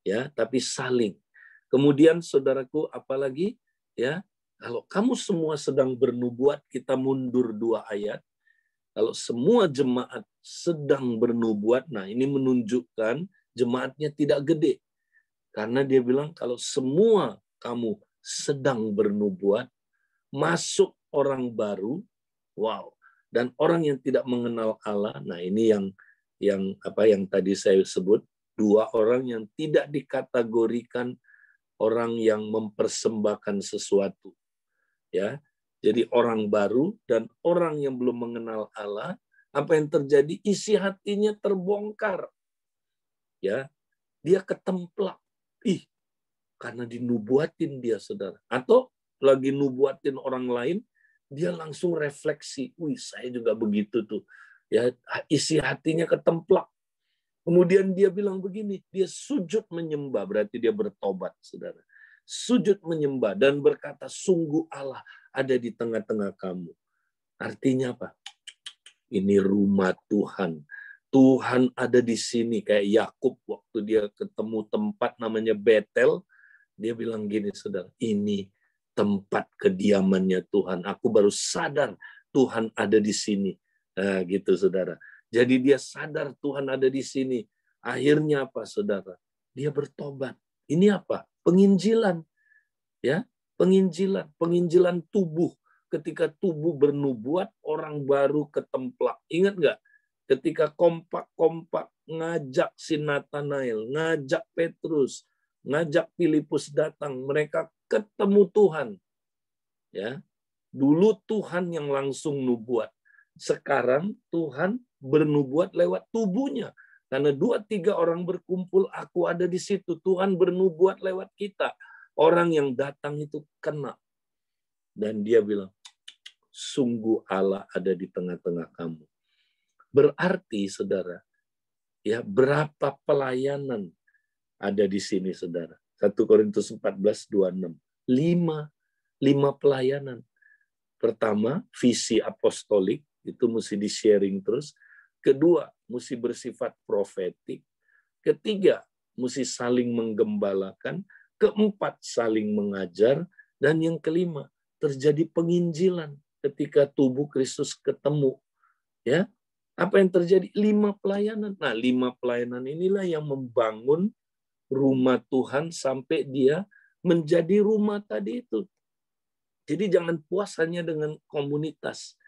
ya, tapi saling. Kemudian saudaraku, apalagi, ya, kalau kamu semua sedang bernubuat, kita mundur 2 ayat. Kalau semua jemaat sedang bernubuat, nah ini menunjukkan jemaatnya tidak gede. Karena dia bilang kalau semua kamu sedang bernubuat, masuk orang baru, wow. Dan orang yang tidak mengenal Allah, nah ini yang tadi saya sebut, 2 orang yang tidak dikategorikan orang yang mempersembahkan sesuatu. Ya, jadi orang baru dan orang yang belum mengenal Allah, apa yang terjadi? Isi hatinya terbongkar. Ya, dia ketemplak. Karena dinubuatin dia, saudara. Atau lagi nubuatin orang lain, dia langsung refleksi. Saya juga begitu tuh. Ya, isi hatinya ketemplak. Kemudian dia bilang begini, dia sujud menyembah, berarti dia bertobat, saudara. Sujud menyembah dan berkata, sungguh Allah ada di tengah-tengah kamu. Artinya apa? Ini rumah Tuhan. Tuhan ada di sini. Kayak Yakub waktu dia ketemu tempat namanya Betel, dia bilang gini, saudara, ini tempat kediamannya Tuhan. Aku baru sadar Tuhan ada di sini. Nah, gitu, saudara. Jadi dia sadar Tuhan ada di sini. Akhirnya apa, saudara? Dia bertobat. Ini apa? Penginjilan. Ya, penginjilan tubuh. Ketika tubuh bernubuat, orang baru ketemplak. Ingat nggak? Ketika kompak-kompak ngajak si Nathanael, ngajak Petrus, ngajak Filipus datang, mereka ketemu Tuhan. Ya, dulu Tuhan yang langsung nubuat. Sekarang Tuhan bernubuat lewat tubuhnya. Karena 2-3 orang berkumpul, aku ada di situ. Tuhan bernubuat lewat kita. Orang yang datang itu kena. Dan dia bilang, sungguh Allah ada di tengah-tengah kamu. Berarti, saudara, ya berapa pelayanan ada di sini, saudara? 1 Korintus 14:26. 5 pelayanan. Pertama, visi apostolik, itu mesti di-sharing terus. Kedua, mesti bersifat profetik. Ketiga, mesti saling menggembalakan. Keempat, saling mengajar. Dan yang kelima, terjadi penginjilan ketika tubuh Kristus ketemu. Ya, apa yang terjadi? 5 pelayanan. Nah, 5 pelayanan inilah yang membangun rumah Tuhan sampai dia menjadi rumah tadi itu. Jadi jangan puas hanya dengan komunitas.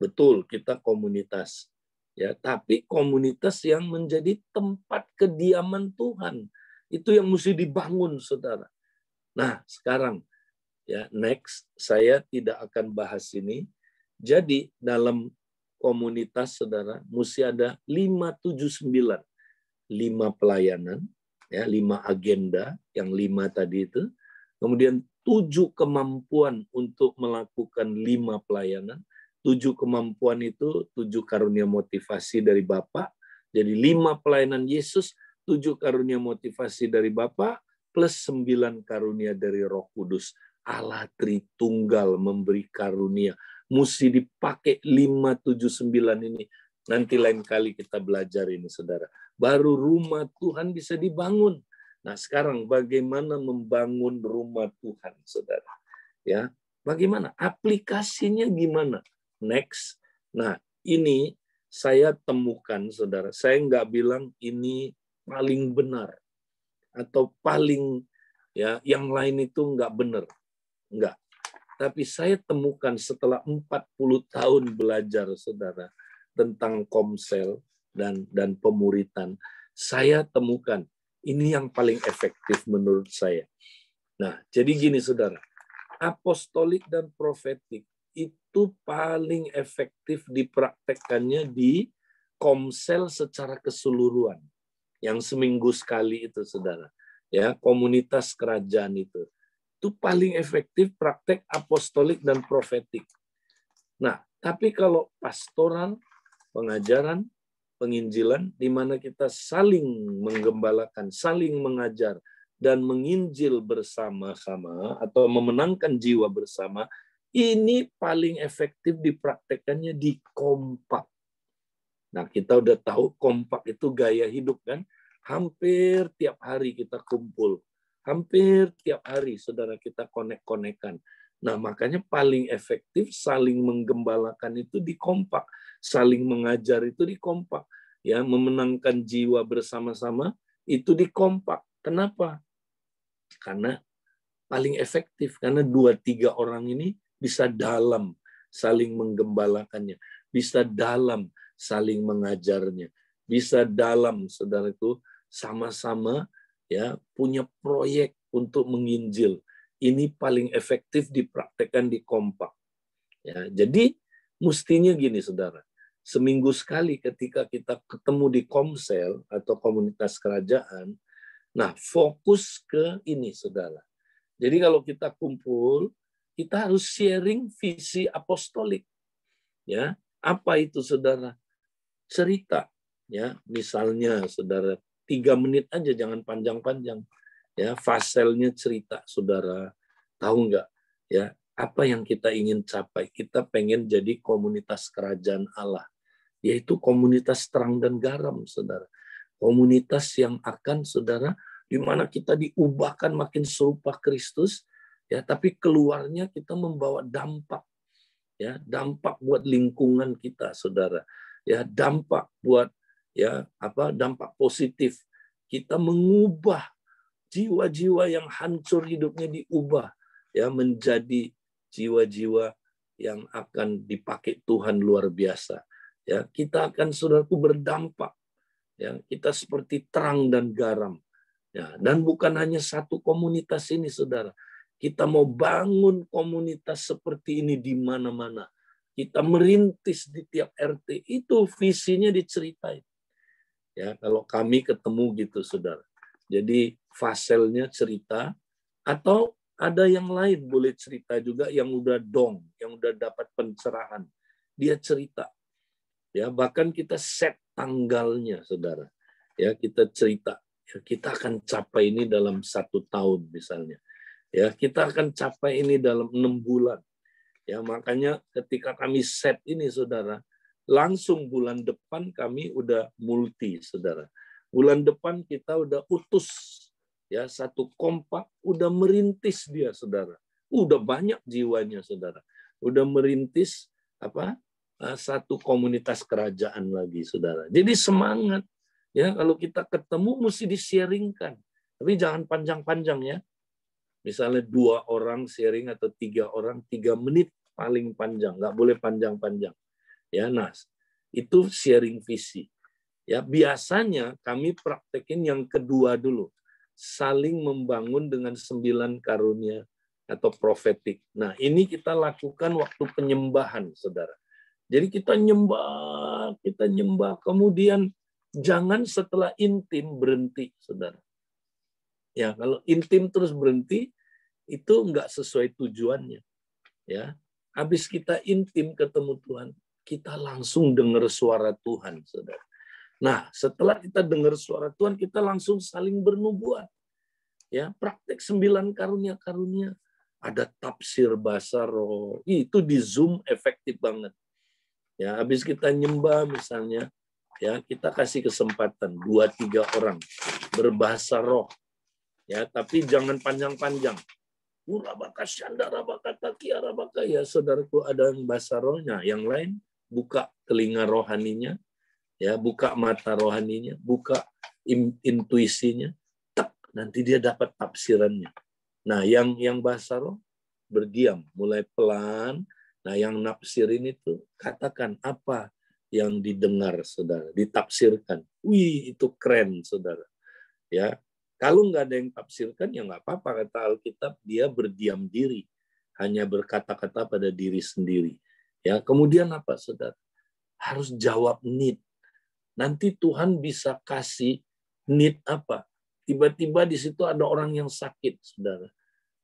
Betul, kita komunitas. Ya, tapi komunitas yang menjadi tempat kediaman Tuhan. Itu yang mesti dibangun, saudara. Nah, sekarang ya, next saya tidak akan bahas ini. Jadi dalam komunitas, saudara, mesti ada 579. 5 pelayanan, ya, 5 agenda, yang 5 tadi itu. Kemudian 7 kemampuan untuk melakukan 5 pelayanan. 7 kemampuan itu 7 karunia motivasi dari Bapa. Jadi 5 pelayanan Yesus, 7 karunia motivasi dari Bapa, plus 9 karunia dari Roh Kudus. Allah Tritunggal memberi karunia. Mesti dipakai 579 ini. Nanti lain kali kita belajar ini, saudara. Baru rumah Tuhan bisa dibangun. Nah, sekarang bagaimana membangun rumah Tuhan, saudara? Ya, bagaimana? Aplikasinya gimana? Next. Nah, ini saya temukan, saudara. Saya nggak bilang ini paling benar atau paling, ya, yang lain itu nggak benar. Nggak. Tapi saya temukan setelah 40 tahun belajar, saudara, tentang komsel dan pemuritan, saya temukan ini yang paling efektif menurut saya. Nah, jadi gini, saudara, apostolik dan profetik itu paling efektif dipraktekkannya di komsel secara keseluruhan, yang seminggu sekali itu, saudara. Ya, komunitas kerajaan itu paling efektif praktek apostolik dan profetik. Nah, tapi kalau pastoral, pengajaran, penginjilan, di mana kita saling menggembalakan, saling mengajar, dan menginjil bersama-sama, atau memenangkan jiwa bersama, ini paling efektif dipraktekannya di kompak. Nah, kita udah tahu kompak itu gaya hidup, kan? Hampir tiap hari kita kumpul. Hampir tiap hari, saudara, kita konek-konekan. Nah, makanya paling efektif saling menggembalakan itu di kompak. Saling mengajar itu di kompak. Ya, memenangkan jiwa bersama-sama itu di kompak. Kenapa? Karena paling efektif. Karena 2-3 orang ini bisa dalam saling menggembalakannya. Bisa dalam saling mengajarnya. Bisa dalam, saudara, itu sama-sama, ya, punya proyek untuk menginjil. Ini paling efektif dipraktekkan di kompak. Ya, jadi mestinya gini, saudara. Seminggu sekali ketika kita ketemu di komsel atau komunitas kerajaan, nah, fokus ke ini, saudara. Jadi kalau kita kumpul, kita harus sharing visi apostolik. Ya, apa itu, saudara? Cerita. Ya, misalnya, saudara, 3 menit aja, jangan panjang-panjang. Ya, faselnya cerita, saudara. Tahu nggak? Ya, apa yang kita ingin capai? Kita pengen jadi komunitas kerajaan Allah, yaitu komunitas terang dan garam, saudara. Komunitas yang akan, saudara, di mana kita diubahkan makin serupa Kristus, ya, tapi keluarnya kita membawa dampak, ya, dampak buat lingkungan kita, saudara. Ya, dampak buat, ya, dampak positif. Kita mengubah jiwa-jiwa yang hancur hidupnya, diubah, ya, menjadi jiwa-jiwa yang akan dipakai Tuhan luar biasa. Ya, kita akan, saudaraku, berdampak. Ya, kita seperti terang dan garam. Ya, dan bukan hanya satu komunitas ini, saudara. Kita mau bangun komunitas seperti ini di mana-mana. Kita merintis di tiap RT. Itu visinya diceritain. Ya, kalau kami ketemu gitu, saudara. Jadi faselnya cerita, atau Ada yang lain boleh cerita juga yang udah dong, yang udah dapat pencerahan. Dia cerita. Ya, bahkan kita set tanggalnya, saudara. Ya, kita cerita. Ya, kita akan capai ini dalam 1 tahun misalnya. Ya, kita akan capai ini dalam 6 bulan. Ya, makanya ketika kami set ini, saudara, langsung bulan depan kami udah multi, saudara. Bulan depan kita udah utus, ya, satu kompak, udah merintis dia, saudara. Udah banyak jiwanya, saudara. Udah merintis satu komunitas kerajaan lagi, saudara. Jadi semangat, ya, kalau kita ketemu mesti di-sharingkan. Tapi jangan panjang-panjang, ya. Misalnya 2 orang sharing atau 3 orang, 3 menit paling panjang, nggak boleh panjang-panjang. Ya, nah, itu sharing visi. Ya, biasanya kami praktekin yang kedua dulu, saling membangun dengan 9 karunia atau profetik. Nah, ini kita lakukan waktu penyembahan, saudara. Jadi kita nyembah, kemudian jangan setelah intim berhenti, saudara. Ya, kalau intim terus berhenti, itu nggak sesuai tujuannya. Ya, habis kita intim ketemu Tuhan, kita langsung dengar suara Tuhan, saudara. Nah, setelah kita dengar suara Tuhan, kita langsung saling bernubuat. Ya, praktek 9 karunia-karunia. Ada tafsir bahasa roh. Itu di Zoom efektif banget. Ya, habis kita nyembah misalnya, ya, kita kasih kesempatan 2-3 orang berbahasa roh. Ya, tapi jangan panjang-panjang. Ya, saudaraku, ada yang bahasa rohnya, yang lain buka telinga rohaninya, ya, buka mata rohaninya, buka intuisinya, nanti dia dapat tafsirannya. Nah, yang bahasa roh berdiam, mulai pelan. Nah, yang nafsirin itu katakan apa yang didengar, saudara, ditafsirkan. Wih, itu keren, saudara. Ya, kalau nggak ada yang tafsirkan, ya nggak apa-apa, kata Alkitab, dia berdiam diri, hanya berkata-kata pada diri sendiri. Ya, kemudian apa, saudara? Harus jawab need. Nanti Tuhan bisa kasih need apa? Tiba-tiba di situ ada orang yang sakit, saudara.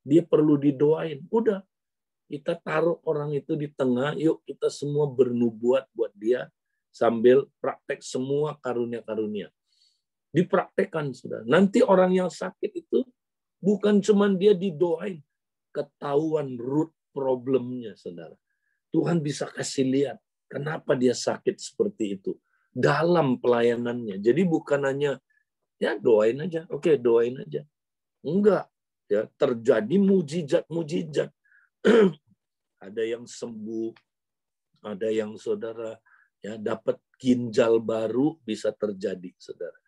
Dia perlu didoain. Udah, kita taruh orang itu di tengah, yuk kita semua bernubuat buat dia sambil praktek semua karunia-karunia. Dipraktekkan, saudara. Nanti orang yang sakit itu bukan cuma dia didoain, ketahuan root problemnya, saudara. Tuhan bisa kasih lihat kenapa dia sakit seperti itu dalam pelayanannya. Jadi bukan hanya ya doain aja, oke, doain aja. Enggak, ya, terjadi mujizat-mujizat. Ada yang sembuh, ada yang, saudara, ya, dapat ginjal baru bisa terjadi, saudara.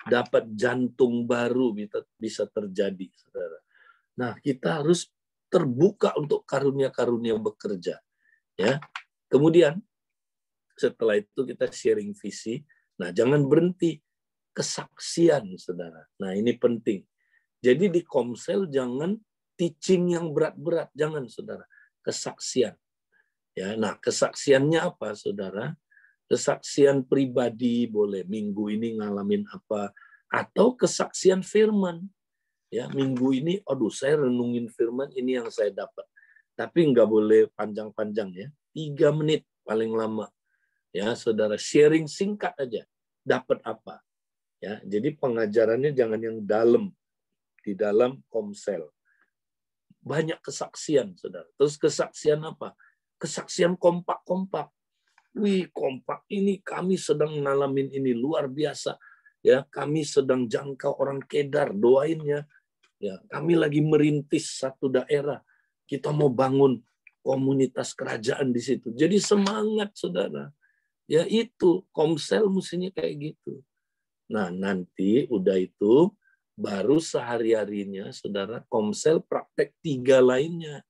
Dapat jantung baru bisa terjadi, saudara. Nah, kita harus terbuka untuk karunia-karunia bekerja, ya. Kemudian setelah itu kita sharing visi. Nah, jangan berhenti, kesaksian, saudara. Nah, ini penting. Jadi di Komsel jangan teaching yang berat-berat, jangan, saudara. Kesaksian. Ya, nah, kesaksiannya apa, saudara? Kesaksian pribadi boleh, minggu ini ngalamin apa, atau kesaksian firman. Ya, minggu ini, aduh, saya renungin firman, ini yang saya dapat. Tapi nggak boleh panjang-panjang, ya. 3 menit paling lama. Ya, saudara, sharing singkat aja. Dapat apa? Ya, jadi pengajarannya jangan yang dalam, di dalam Komsel. Banyak kesaksian, saudara. Terus kesaksian apa? Kesaksian kompak-kompak. Wih, kompak ini kami sedang ngalamin ini luar biasa. Ya, kami sedang jangkau orang Kedar, doain ya. Ya, kami lagi merintis satu daerah. Kita mau bangun komunitas kerajaan di situ. Jadi semangat, saudara. Ya itu, Komsel mestinya kayak gitu. Nah, nanti udah itu, baru sehari-harinya, saudara, Komsel praktek 3 lainnya.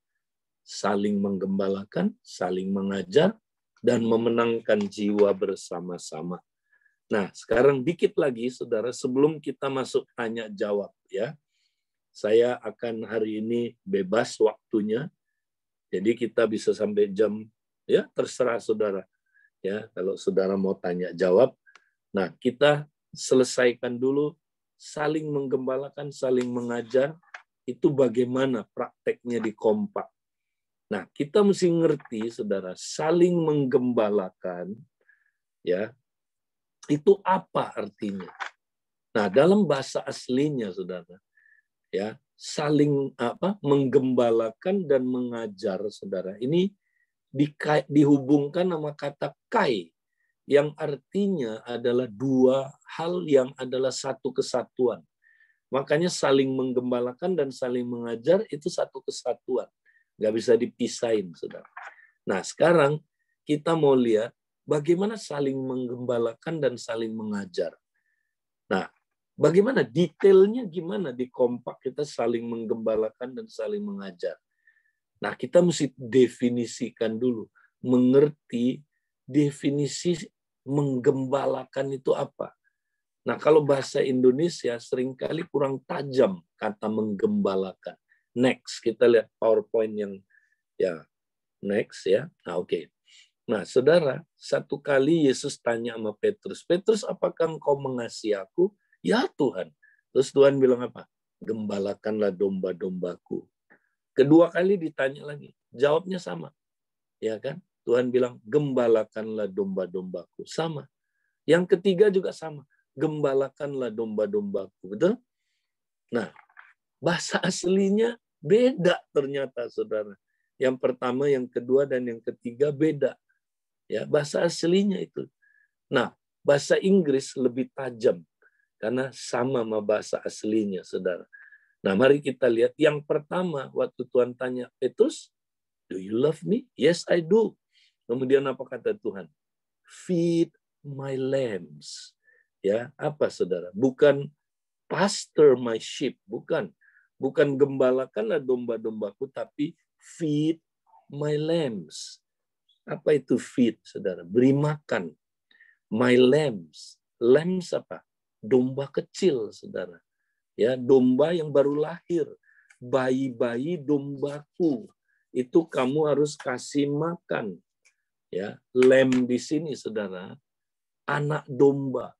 Saling menggembalakan, saling mengajar, dan memenangkan jiwa bersama-sama. Nah, sekarang dikit lagi, saudara, sebelum kita masuk tanya-jawab, ya. Saya akan hari ini bebas waktunya, jadi kita bisa sampai jam, ya, terserah saudara. Ya, kalau saudara mau tanya jawab, nah kita selesaikan dulu, saling menggembalakan, saling mengajar, itu bagaimana prakteknya di kompak. Nah, kita mesti ngerti, saudara, saling menggembalakan, ya, itu apa artinya? Nah, dalam bahasa aslinya, saudara, ya, saling menggembalakan dan mengajar, saudara. Ini dihubungkan sama kata kai, yang artinya adalah dua hal yang adalah satu kesatuan. Makanya saling menggembalakan dan saling mengajar itu satu kesatuan. Nggak bisa dipisahin, saudara. Nah, sekarang kita mau lihat bagaimana saling menggembalakan dan saling mengajar. Nah, bagaimana detailnya gimana di kompak kita saling menggembalakan dan saling mengajar. Nah, kita mesti definisikan dulu. Mengerti definisi menggembalakan itu apa. Nah, kalau bahasa Indonesia seringkali kurang tajam kata menggembalakan. Next, kita lihat PowerPoint yang ya next ya. Nah, oke. Nah, saudara, satu kali Yesus tanya sama Petrus, Petrus, apakah engkau mengasihi aku? Ya Tuhan. Terus Tuhan bilang apa? Gembalakanlah domba-dombaku. Kedua kali ditanya lagi, jawabnya sama. Ya kan? Tuhan bilang, gembalakanlah domba-dombaku. Sama. Yang ketiga juga sama. Gembalakanlah domba-dombaku. Betul? Nah, bahasa aslinya beda ternyata, saudara. Yang pertama, yang kedua, dan yang ketiga beda. Ya, bahasa aslinya itu. Nah, bahasa Inggris lebih tajam. Karena sama sama bahasa aslinya, saudara. Nah, mari kita lihat. Yang pertama, waktu Tuhan tanya, Petrus, do you love me? Yes, I do. Kemudian apa kata Tuhan? Feed my lambs. Ya, apa saudara? Bukan pasture my sheep, bukan. Bukan gembalakanlah domba-dombaku, tapi feed my lambs. Apa itu feed, saudara? Beri makan. My lambs. Lambs apa? Domba kecil, saudara. Ya, domba yang baru lahir. Bayi-bayi dombaku. Itu kamu harus kasih makan. Ya, lamb di sini, saudara, anak domba.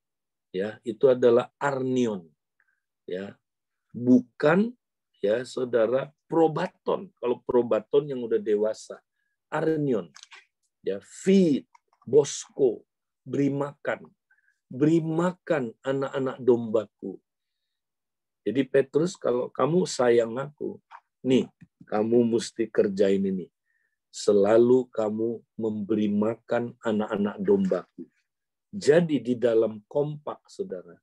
Ya, itu adalah arnion. Ya, bukan ya, saudara, probaton. Kalau probaton yang udah dewasa, arnion. Ya, feed, bosko, beri makan. Beri makan anak-anak dombaku. Jadi Petrus, kalau kamu sayang aku, nih, kamu mesti kerjain ini. Selalu kamu memberi makan anak-anak dombaku. Jadi di dalam kompak, saudara,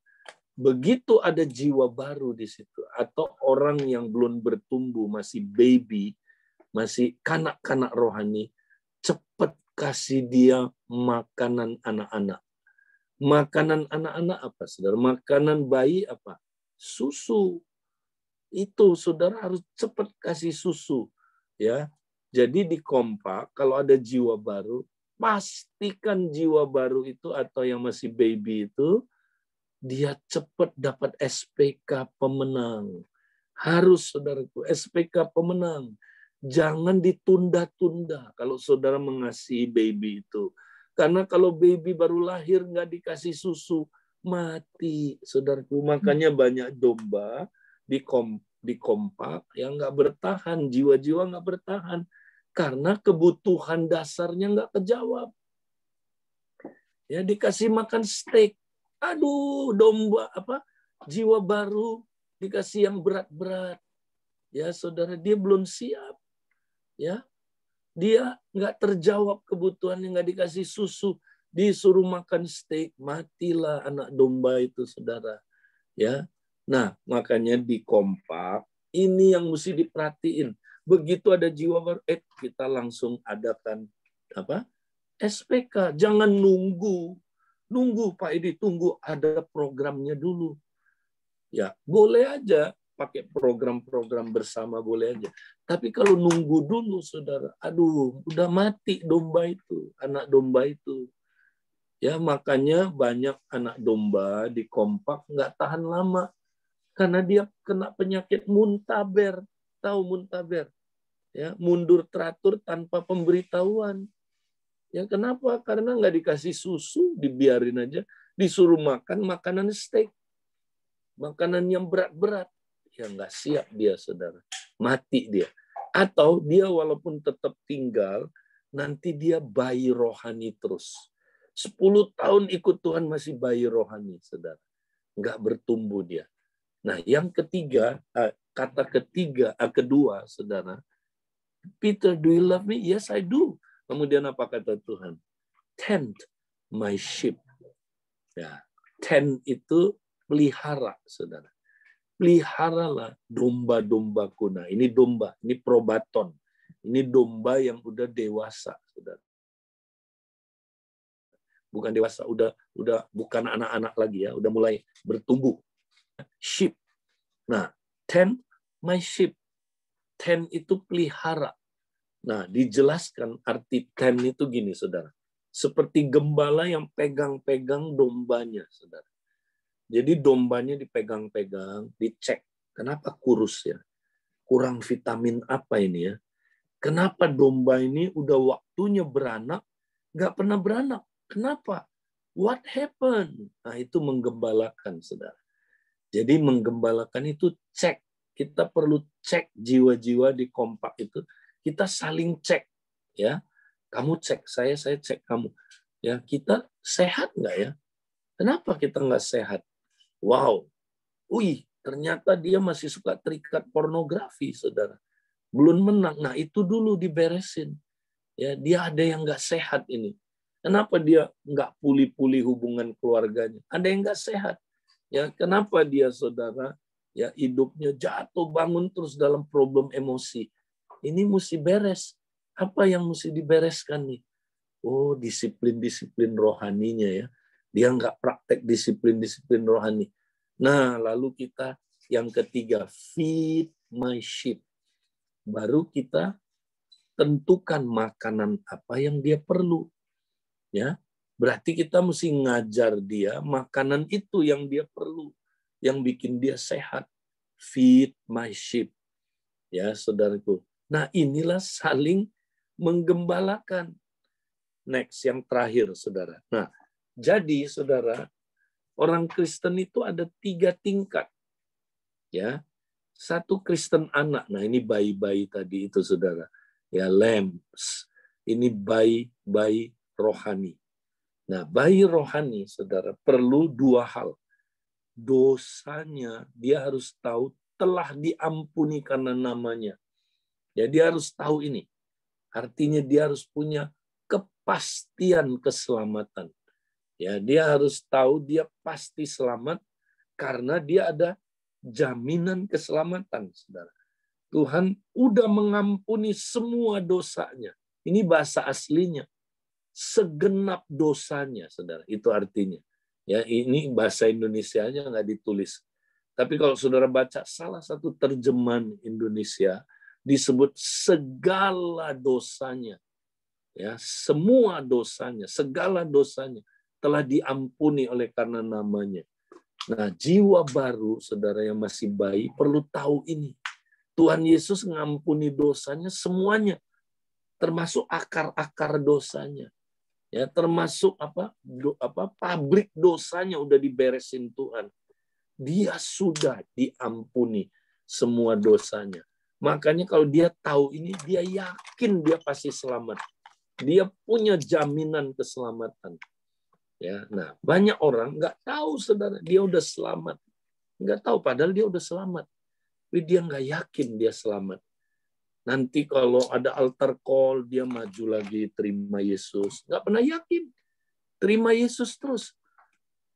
begitu ada jiwa baru di situ, atau orang yang belum bertumbuh, masih baby, masih kanak-kanak rohani, cepat kasih dia makanan anak-anak. Makanan anak-anak apa, saudara? Makanan bayi apa? Susu. Itu, saudara, harus cepat kasih susu. Ya, jadi di kompak, kalau ada jiwa baru, pastikan jiwa baru itu atau yang masih baby itu, dia cepat dapat SPK pemenang. Harus, saudaraku, SPK pemenang. Jangan ditunda-tunda kalau saudara mengasihi baby itu. Karena kalau baby baru lahir nggak dikasih susu, mati, saudaraku. Makanya banyak domba di kompak yang nggak bertahan, jiwa-jiwa nggak bertahan. Karena kebutuhan dasarnya nggak kejawab. Ya, dikasih makan steak. Aduh, domba jiwa baru dikasih yang berat-berat. Ya, saudara, dia belum siap. Ya, dia nggak terjawab kebutuhannya, nggak dikasih susu, disuruh makan steak, matilah anak domba itu, saudara. Ya, nah makanya di kompak ini yang mesti diperhatiin. Begitu ada jiwa baru, kita langsung adakan SPK. Jangan nunggu Pak Edi, tunggu ada programnya dulu. Ya, boleh aja pakai program-program bersama, boleh aja. Tapi kalau nunggu dulu, saudara, aduh, udah mati domba itu, anak domba itu. Ya, makanya banyak anak domba di kompak nggak tahan lama. Karena dia kena penyakit muntaber. Tahu muntaber? Ya, mundur teratur tanpa pemberitahuan. Ya, kenapa? Karena nggak dikasih susu, dibiarin aja. Disuruh makan makanan steak. Makanan yang berat-berat. ya nggak siap dia, saudara. Mati dia. Atau dia walaupun tetap tinggal, nanti dia bayi rohani terus. 10 tahun ikut Tuhan masih bayi rohani, saudara. Nggak bertumbuh dia. Nah, yang ketiga, kata kedua, saudara. Peter, do you love me? Yes, I do. Kemudian apa kata Tuhan? Tend my sheep. Ya, tend itu pelihara, saudara. Peliharalah domba-dombaku. Nah, ini domba, ini probaton. Ini domba yang udah dewasa, saudara. Bukan dewasa, udah bukan anak-anak lagi ya, udah mulai bertumbuh. Sheep. Nah, tend my sheep. Tend itu pelihara. Nah, dijelaskan arti tend itu gini, saudara. Seperti gembala yang pegang-pegang dombanya, saudara. Jadi dombanya dipegang-pegang, dicek. Kenapa kurus ya? Kurang vitamin apa ini ya? Kenapa domba ini udah waktunya beranak, nggak pernah beranak? Kenapa? What happened? Nah, itu menggembalakan, saudara. Jadi menggembalakan itu cek. Kita perlu cek jiwa-jiwa di kompak itu. Kita saling cek, ya. Kamu cek saya cek kamu. Ya, kita sehat nggak ya? Kenapa kita nggak sehat? Wow, ternyata dia masih suka terikat pornografi, saudara. Belum menang. Nah, itu dulu diberesin. Ya, dia ada yang nggak sehat ini. Kenapa dia nggak pulih-pulih hubungan keluarganya? Ada yang nggak sehat. Ya, kenapa dia, saudara, ya hidupnya jatuh bangun terus dalam problem emosi? Ini mesti beres. Apa yang mesti dibereskan nih? Oh, disiplin-disiplin rohaninya ya. Dia nggak praktek disiplin-disiplin rohani. Nah, lalu kita yang ketiga, feed my sheep. Baru kita tentukan makanan apa yang dia perlu. Ya, berarti kita mesti ngajar dia makanan itu yang dia perlu, yang bikin dia sehat. Feed my sheep. Ya, saudaraku. Nah, inilah saling menggembalakan. Next, yang terakhir, saudara. Nah, jadi, saudara, orang Kristen itu ada 3 tingkat. Ya, 1 Kristen anak. Nah, ini bayi-bayi tadi itu, saudara. Ya, lambs. Ini bayi rohani. Nah, bayi rohani, saudara, perlu 2 hal. Dosanya, dia harus tahu telah diampuni karena namanya. Ya, dia harus tahu ini. Artinya dia harus punya kepastian keselamatan. Ya, dia harus tahu dia pasti selamat karena dia ada jaminan keselamatan, saudara. Tuhan udah mengampuni semua dosanya. Ini bahasa aslinya. Segenap dosanya, saudara. Itu artinya. Ya, ini bahasa Indonesianya nggak ditulis. Tapi kalau saudara baca salah satu terjemahan Indonesia, disebut segala dosanya. Ya, semua dosanya, segala dosanya telah diampuni oleh karena namanya. Nah, jiwa baru, saudara yang masih bayi, perlu tahu ini. Tuhan Yesus mengampuni dosanya semuanya, termasuk akar-akar dosanya. Ya, termasuk pabrik dosanya udah diberesin Tuhan. Dia sudah diampuni semua dosanya. Makanya kalau dia tahu ini, dia yakin dia pasti selamat. Dia punya jaminan keselamatan. Ya, nah, banyak orang nggak tahu, saudara, dia udah selamat. Nggak tahu, padahal dia udah selamat. Tapi dia nggak yakin dia selamat. Nanti kalau ada altar call, dia maju lagi terima Yesus. Nggak pernah yakin. Terima Yesus terus.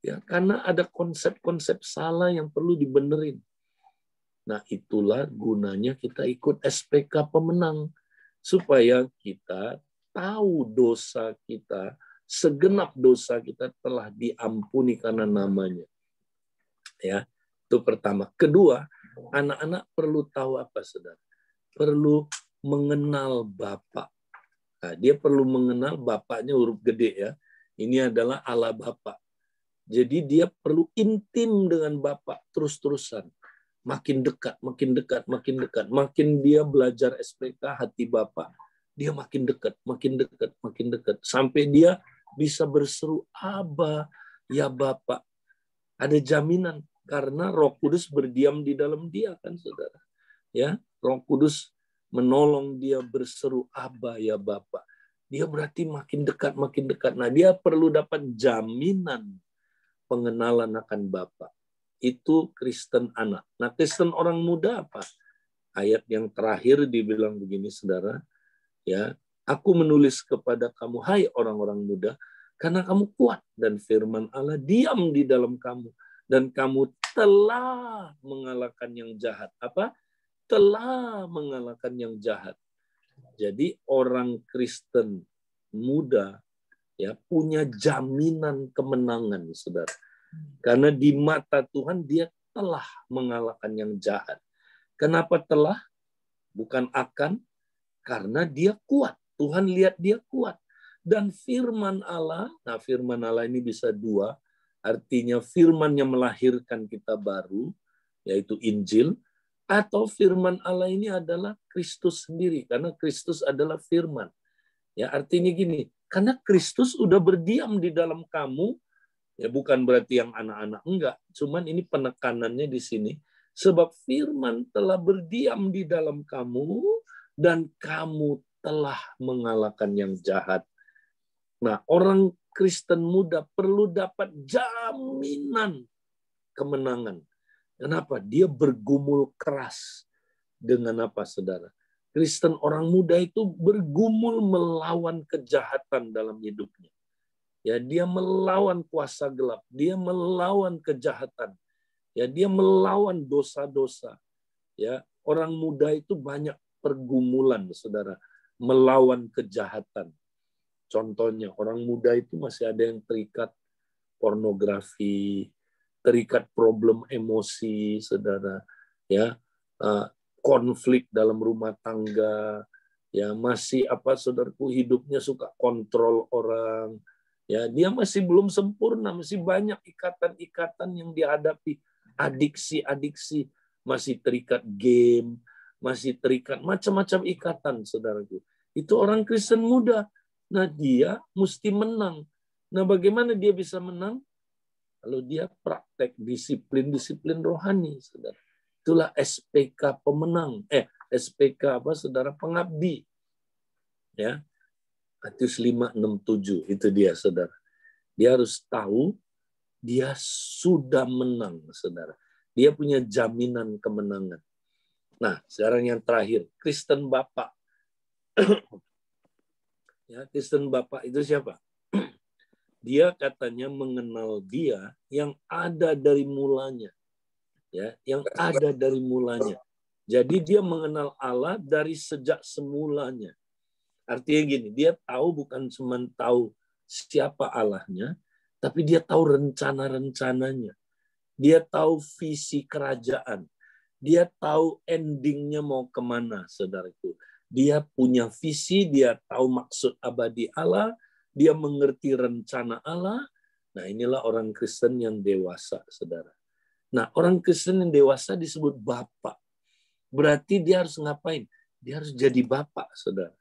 Ya, karena ada konsep-konsep salah yang perlu dibenerin. Nah, itulah gunanya kita ikut SPK pemenang. Supaya kita tahu dosa kita, segenap dosa kita telah diampuni karena namanya. Ya, itu pertama. Kedua, anak-anak perlu tahu apa, saudara? Perlu mengenal Bapa. Nah, dia perlu mengenal Bapaknya huruf gede ya. Ini adalah Allah Bapa. Jadi dia perlu intim dengan Bapa terus-terusan. Makin dekat, makin dekat, makin dekat. Makin dia belajar SPK hati Bapa, dia makin dekat, makin dekat, makin dekat. Sampai dia bisa berseru, Aba, ya Bapa. Ada jaminan. Karena Roh Kudus berdiam di dalam dia, kan saudara. Ya, Roh Kudus menolong dia berseru, Aba ya Bapa. Dia berarti makin dekat, makin dekat. Nah, dia perlu dapat jaminan pengenalan akan Bapa. Itu Kristen anak. Nah, Kristen orang muda apa? Ayat yang terakhir dibilang begini, saudara. Ya, aku menulis kepada kamu, hai orang-orang muda, karena kamu kuat dan firman Allah diam di dalam kamu. Dan kamu telah mengalahkan yang jahat. Apa? Telah mengalahkan yang jahat. Jadi orang Kristen muda ya punya jaminan kemenangan, saudara. Karena di mata Tuhan dia telah mengalahkan yang jahat. Kenapa telah? Bukan akan, karena dia kuat. Tuhan lihat dia kuat. Dan firman Allah, nah firman Allah ini bisa dua, artinya firman yang melahirkan kita baru, yaitu Injil, atau firman Allah ini adalah Kristus sendiri, karena Kristus adalah firman. Ya, artinya gini, karena Kristus udah berdiam di dalam kamu, ya bukan berarti yang anak-anak enggak, cuman ini penekanannya di sini, sebab firman telah berdiam di dalam kamu dan kamu telah mengalahkan yang jahat. Nah, orang Kristen muda perlu dapat jaminan kemenangan. Kenapa? Dia bergumul keras dengan apa, saudara? Kristen orang muda itu bergumul melawan kejahatan dalam hidupnya. Ya, dia melawan kuasa gelap, dia melawan kejahatan. Ya, dia melawan dosa-dosa. Ya, orang muda itu banyak pergumulan, saudara, melawan kejahatan. Contohnya, orang muda itu masih ada yang terikat pornografi, terikat problem emosi, saudara, ya, konflik dalam rumah tangga, ya, masih apa, saudaraku, hidupnya suka kontrol orang. Ya, dia masih belum sempurna, masih banyak ikatan-ikatan yang dihadapi, adiksi-adiksi, masih terikat game, masih terikat macam-macam ikatan, saudaraku. Itu orang Kristen muda. Nah, dia mesti menang. Nah, bagaimana dia bisa menang? Kalau dia praktek disiplin-disiplin rohani, saudara. Itulah SPK pemenang. SPK apa, saudara? Pengabdi. Ya. Matius 5:6-7 itu dia, saudara. Dia harus tahu dia sudah menang, saudara. Dia punya jaminan kemenangan. Nah, sekarang yang terakhir, Kristen Bapak. Ya, Kristen Bapak itu siapa? Dia katanya mengenal dia yang ada dari mulanya. Ya, yang ada dari mulanya. Jadi dia mengenal Allah dari sejak semulanya. Artinya gini, dia tahu bukan cuma tahu siapa Allahnya, tapi dia tahu rencana-rencananya. Dia tahu visi kerajaan. Dia tahu endingnya mau kemana, saudaraku. Dia punya visi, dia tahu maksud abadi Allah, dia mengerti rencana Allah. Nah, inilah orang Kristen yang dewasa, saudara. Nah, orang Kristen yang dewasa disebut Bapak. Berarti dia harus ngapain? Dia harus jadi Bapak, saudara.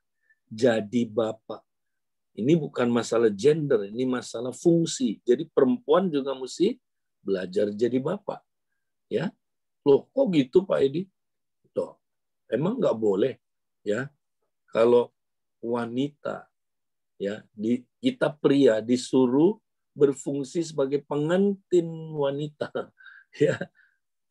Jadi Bapak. Ini bukan masalah gender, ini masalah fungsi. Jadi perempuan juga mesti belajar jadi Bapak. Ya, loh kok gitu Pak Edi? Loh, emang nggak boleh ya kalau wanita ya kita pria disuruh berfungsi sebagai pengantin wanita.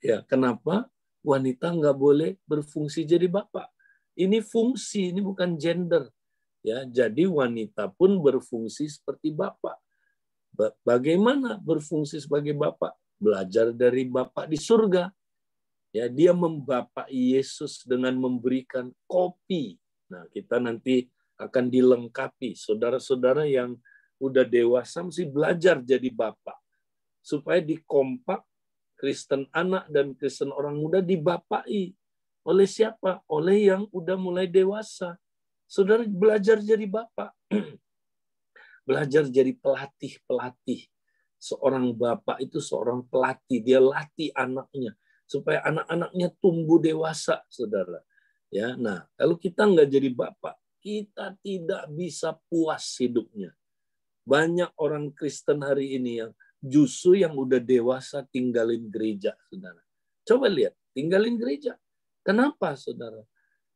Ya, kenapa wanita nggak boleh berfungsi jadi bapak? Ini fungsi, ini bukan gender. Ya, jadi wanita pun berfungsi seperti bapak. Bagaimana berfungsi sebagai bapak? Belajar dari Bapak di surga. Ya, dia membapaki Yesus dengan memberikan kopi. Nah, kita nanti akan dilengkapi. Saudara-saudara yang udah dewasa mesti belajar jadi bapak. Supaya dikompak Kristen anak dan Kristen orang muda dibapaki. Oleh siapa? Oleh yang udah mulai dewasa. Saudara belajar jadi bapak. Belajar jadi pelatih-pelatih. Seorang bapak itu seorang pelatih. Dia latih anaknya. Supaya anak-anaknya tumbuh dewasa, saudara. Ya, nah, kalau kita nggak jadi bapak, kita tidak bisa puas hidupnya. Banyak orang Kristen hari ini yang justru yang udah dewasa tinggalin gereja, saudara. Coba lihat, tinggalin gereja. Kenapa, saudara?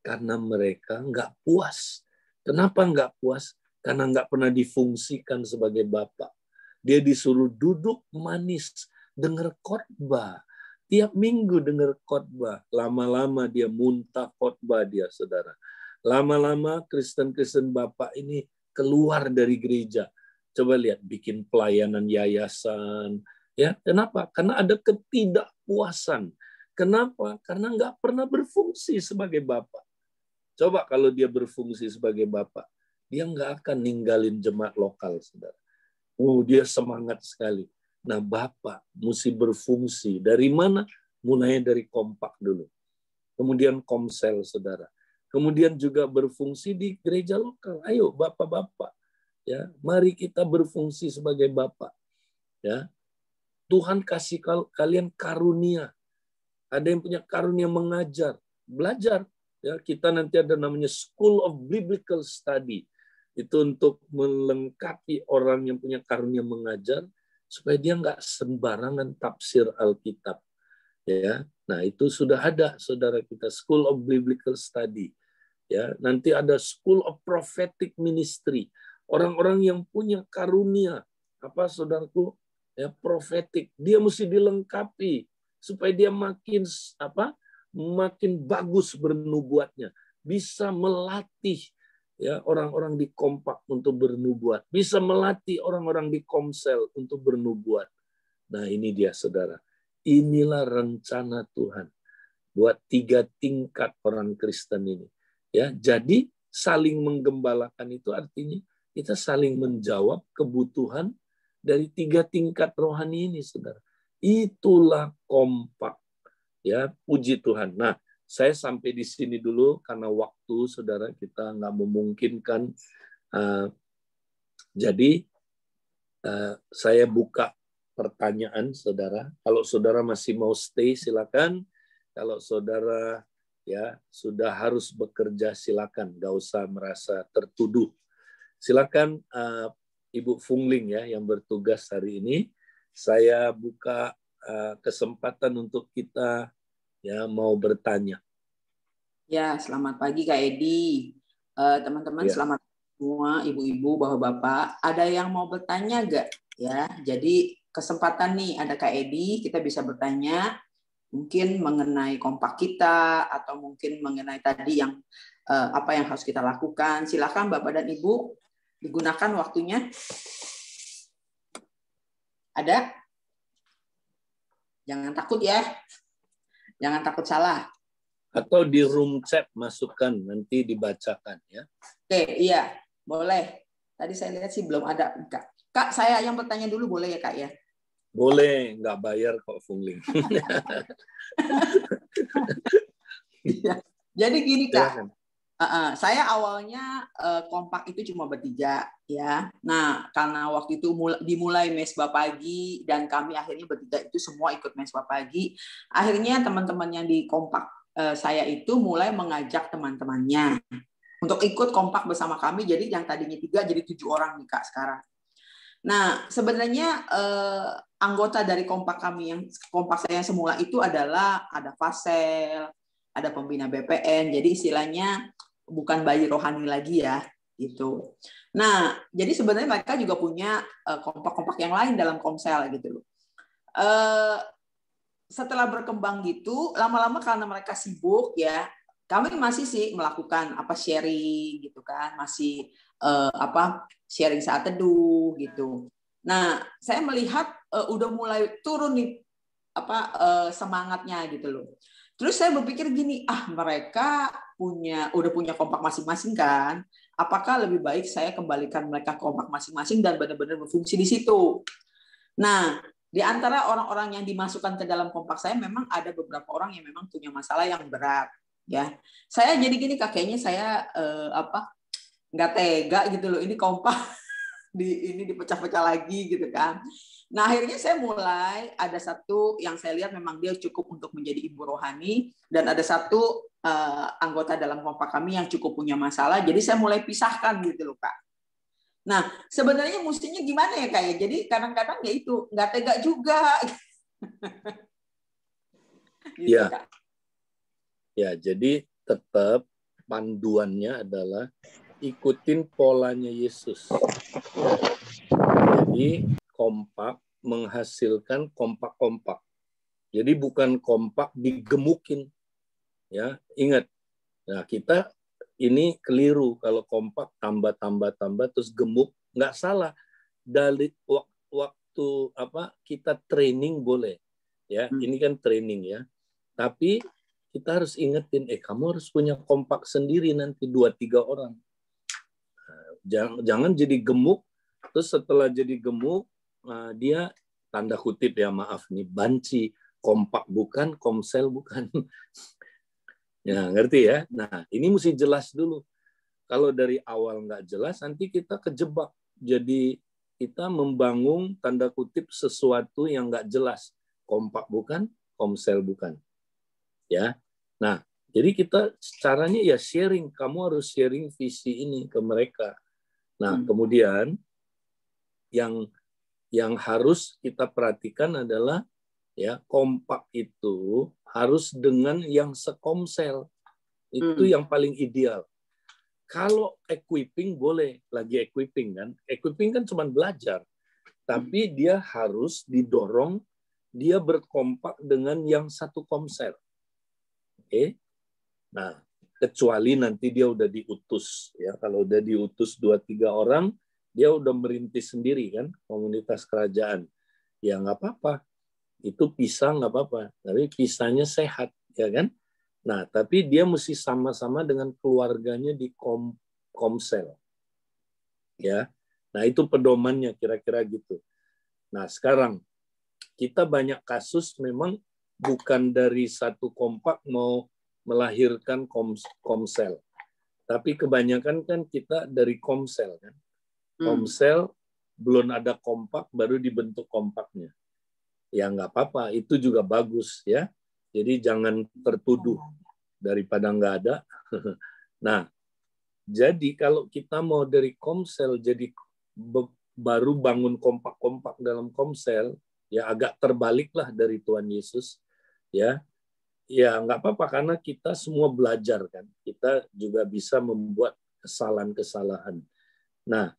Karena mereka nggak puas. Kenapa nggak puas? Karena nggak pernah difungsikan sebagai bapak. Dia disuruh duduk manis, dengar khotbah. Tiap minggu dengar khotbah. Lama-lama dia muntah khotbah dia, saudara. Lama-lama Kristen-Kristen bapak ini keluar dari gereja. Coba lihat, bikin pelayanan yayasan. Ya, kenapa? Karena ada ketidakpuasan. Kenapa? Karena nggak pernah berfungsi sebagai bapak. Coba kalau dia berfungsi sebagai bapak, dia nggak akan ninggalin jemaat lokal, saudara. Dia semangat sekali. Nah, bapak mesti berfungsi. Dari mana? Mulai dari kompak dulu. Kemudian komsel, saudara. Kemudian juga berfungsi di gereja lokal. Ayo, bapak-bapak. Ya, mari kita berfungsi sebagai bapak. Ya, Tuhan kasih kalian karunia. Ada yang punya karunia mengajar, belajar. Ya, kita nanti ada namanya School of Biblical Study. Itu untuk melengkapi orang yang punya karunia mengajar supaya dia nggak sembarangan tafsir Alkitab. Ya, nah itu sudah ada, saudara kita, School of Biblical Study. Ya, nanti ada School of Prophetic Ministry. Orang-orang yang punya karunia, apa saudaraku, ya, prophetic, dia mesti dilengkapi supaya dia makin bagus bernubuatnya, bisa melatih ya orang-orang di kompak untuk bernubuat, bisa melatih orang-orang di komsel untuk bernubuat. Nah, ini dia, saudara. Inilah rencana Tuhan buat 3 tingkat orang Kristen ini. Ya, jadi saling menggembalakan itu artinya kita saling menjawab kebutuhan dari 3 tingkat rohani ini, saudara. Itulah kompak. Ya, puji Tuhan. Nah, saya sampai di sini dulu karena waktu, saudara, kita nggak memungkinkan. Jadi saya buka pertanyaan, saudara. Kalau saudara masih mau stay, silakan. Kalau saudara ya sudah harus bekerja, silakan. Nggak usah merasa tertuduh. Silakan Ibu Fungling ya yang bertugas hari ini. Saya buka kesempatan untuk kita ya mau bertanya. Ya, selamat pagi Kak Edi. Teman-teman ya. Selamat semua, ibu-ibu, bapak-bapak. Ada yang mau bertanya nggak? Ya, jadi kesempatan nih ada Kak Edi, kita bisa bertanya mungkin mengenai kompak kita atau mungkin mengenai tadi yang apa yang harus kita lakukan. Silakan Bapak dan Ibu, digunakan waktunya. Ada? Jangan takut ya. Jangan takut salah. Atau di room chat masukkan, nanti dibacakan ya. Oke, iya. Boleh. Tadi saya lihat sih belum ada. Kak, saya yang bertanya dulu boleh ya Kak ya? Boleh, nggak bayar kok Fungling. Iya. Jadi gini Kak, saya awalnya kompak itu cuma bertiga ya. Nah karena waktu itu dimulai mesbah pagi dan kami akhirnya bertiga itu semua ikut mesbah pagi. Akhirnya teman-teman yang di kompak saya itu mulai mengajak teman-temannya untuk ikut kompak bersama kami. Jadi yang tadinya 3 jadi 7 orang nih Kak sekarang. Nah sebenarnya anggota dari kompak kami yang kompak saya semula itu adalah ada Fasel, ada pembina BPN. Jadi istilahnya bukan bayi rohani lagi ya gitu. Nah, jadi sebenarnya mereka juga punya kompak-kompak yang lain dalam komsel gitu loh. Setelah berkembang gitu, lama-lama karena mereka sibuk ya, kami masih sih melakukan sharing gitu kan, masih sharing saat teduh gitu. Nah, saya melihat udah mulai turun nih semangatnya gitu loh. Terus saya berpikir gini, mereka udah punya kompak masing-masing kan? Apakah lebih baik saya kembalikan mereka kompak masing-masing dan benar-benar berfungsi di situ? Nah, di antara orang-orang yang dimasukkan ke dalam kompak saya memang ada beberapa orang yang memang punya masalah yang berat, ya. Saya jadi gini, kayaknya saya nggak tega gitu loh. Ini kompak ini dipecah-pecah lagi gitu kan. Nah akhirnya saya mulai ada satu yang saya lihat memang dia cukup untuk menjadi ibu rohani dan ada satu anggota dalam kompak kami yang cukup punya masalah. Jadi saya mulai pisahkan gitu loh Kak. Nah, sebenarnya mestinya gimana ya kayak? Jadi kadang-kadang ya itu nggak tega juga. Gitu, Ya, Kak. ya. Jadi tetap panduannya adalah ikutin polanya Yesus. Ya. Jadi kompak menghasilkan kompak-kompak. Jadi bukan kompak digemukin. Ya, ingat. Nah, kita ini keliru kalau kompak tambah terus gemuk, nggak salah. Dari waktu kita training boleh. Ya, ini kan training ya. Tapi kita harus ingetin, kamu harus punya kompak sendiri nanti 2-3 orang. Jangan jadi gemuk, terus setelah jadi gemuk, dia tanda kutip ya, maaf nih, banci, kompak bukan, komsel bukan. Ya, ngerti ya? Nah, ini mesti jelas dulu. Kalau dari awal nggak jelas, nanti kita kejebak. Jadi kita membangun tanda kutip sesuatu yang nggak jelas. Kompak bukan, komsel bukan. Ya. Nah, jadi kita caranya ya sharing. Kamu harus sharing visi ini ke mereka. Nah, kemudian yang harus kita perhatikan adalah ya kompak itu harus dengan yang sekomsel. Itu yang paling ideal. Kalau equipping boleh, lagi equipping kan. Equipping kan cuma belajar. Tapi dia harus didorong dia berkompak dengan yang satu komsel. Oke. Nah, kecuali nanti dia udah diutus ya. Kalau udah diutus 2-3 orang, dia udah merintis sendiri kan komunitas kerajaan. Ya nggak apa-apa. Itu pisah nggak apa-apa. Tapi pisahnya sehat ya kan. Nah, tapi dia mesti sama-sama dengan keluarganya di komsel. Ya. Nah, itu pedomannya kira-kira gitu. Nah, sekarang kita banyak kasus memang bukan dari satu kompak mau melahirkan komsel. Tapi kebanyakan kan kita dari komsel kan. Komsel belum ada kompak baru dibentuk kompaknya. Ya nggak apa-apa, itu juga bagus ya. Jadi jangan tertuduh daripada nggak ada. Nah, jadi kalau kita mau dari komsel jadi baru bangun kompak-kompak dalam komsel, ya agak terbaliklah dari Tuhan Yesus. Ya nggak apa-apa karena kita semua belajar kan. Kita juga bisa membuat kesalahan-kesalahan. Nah,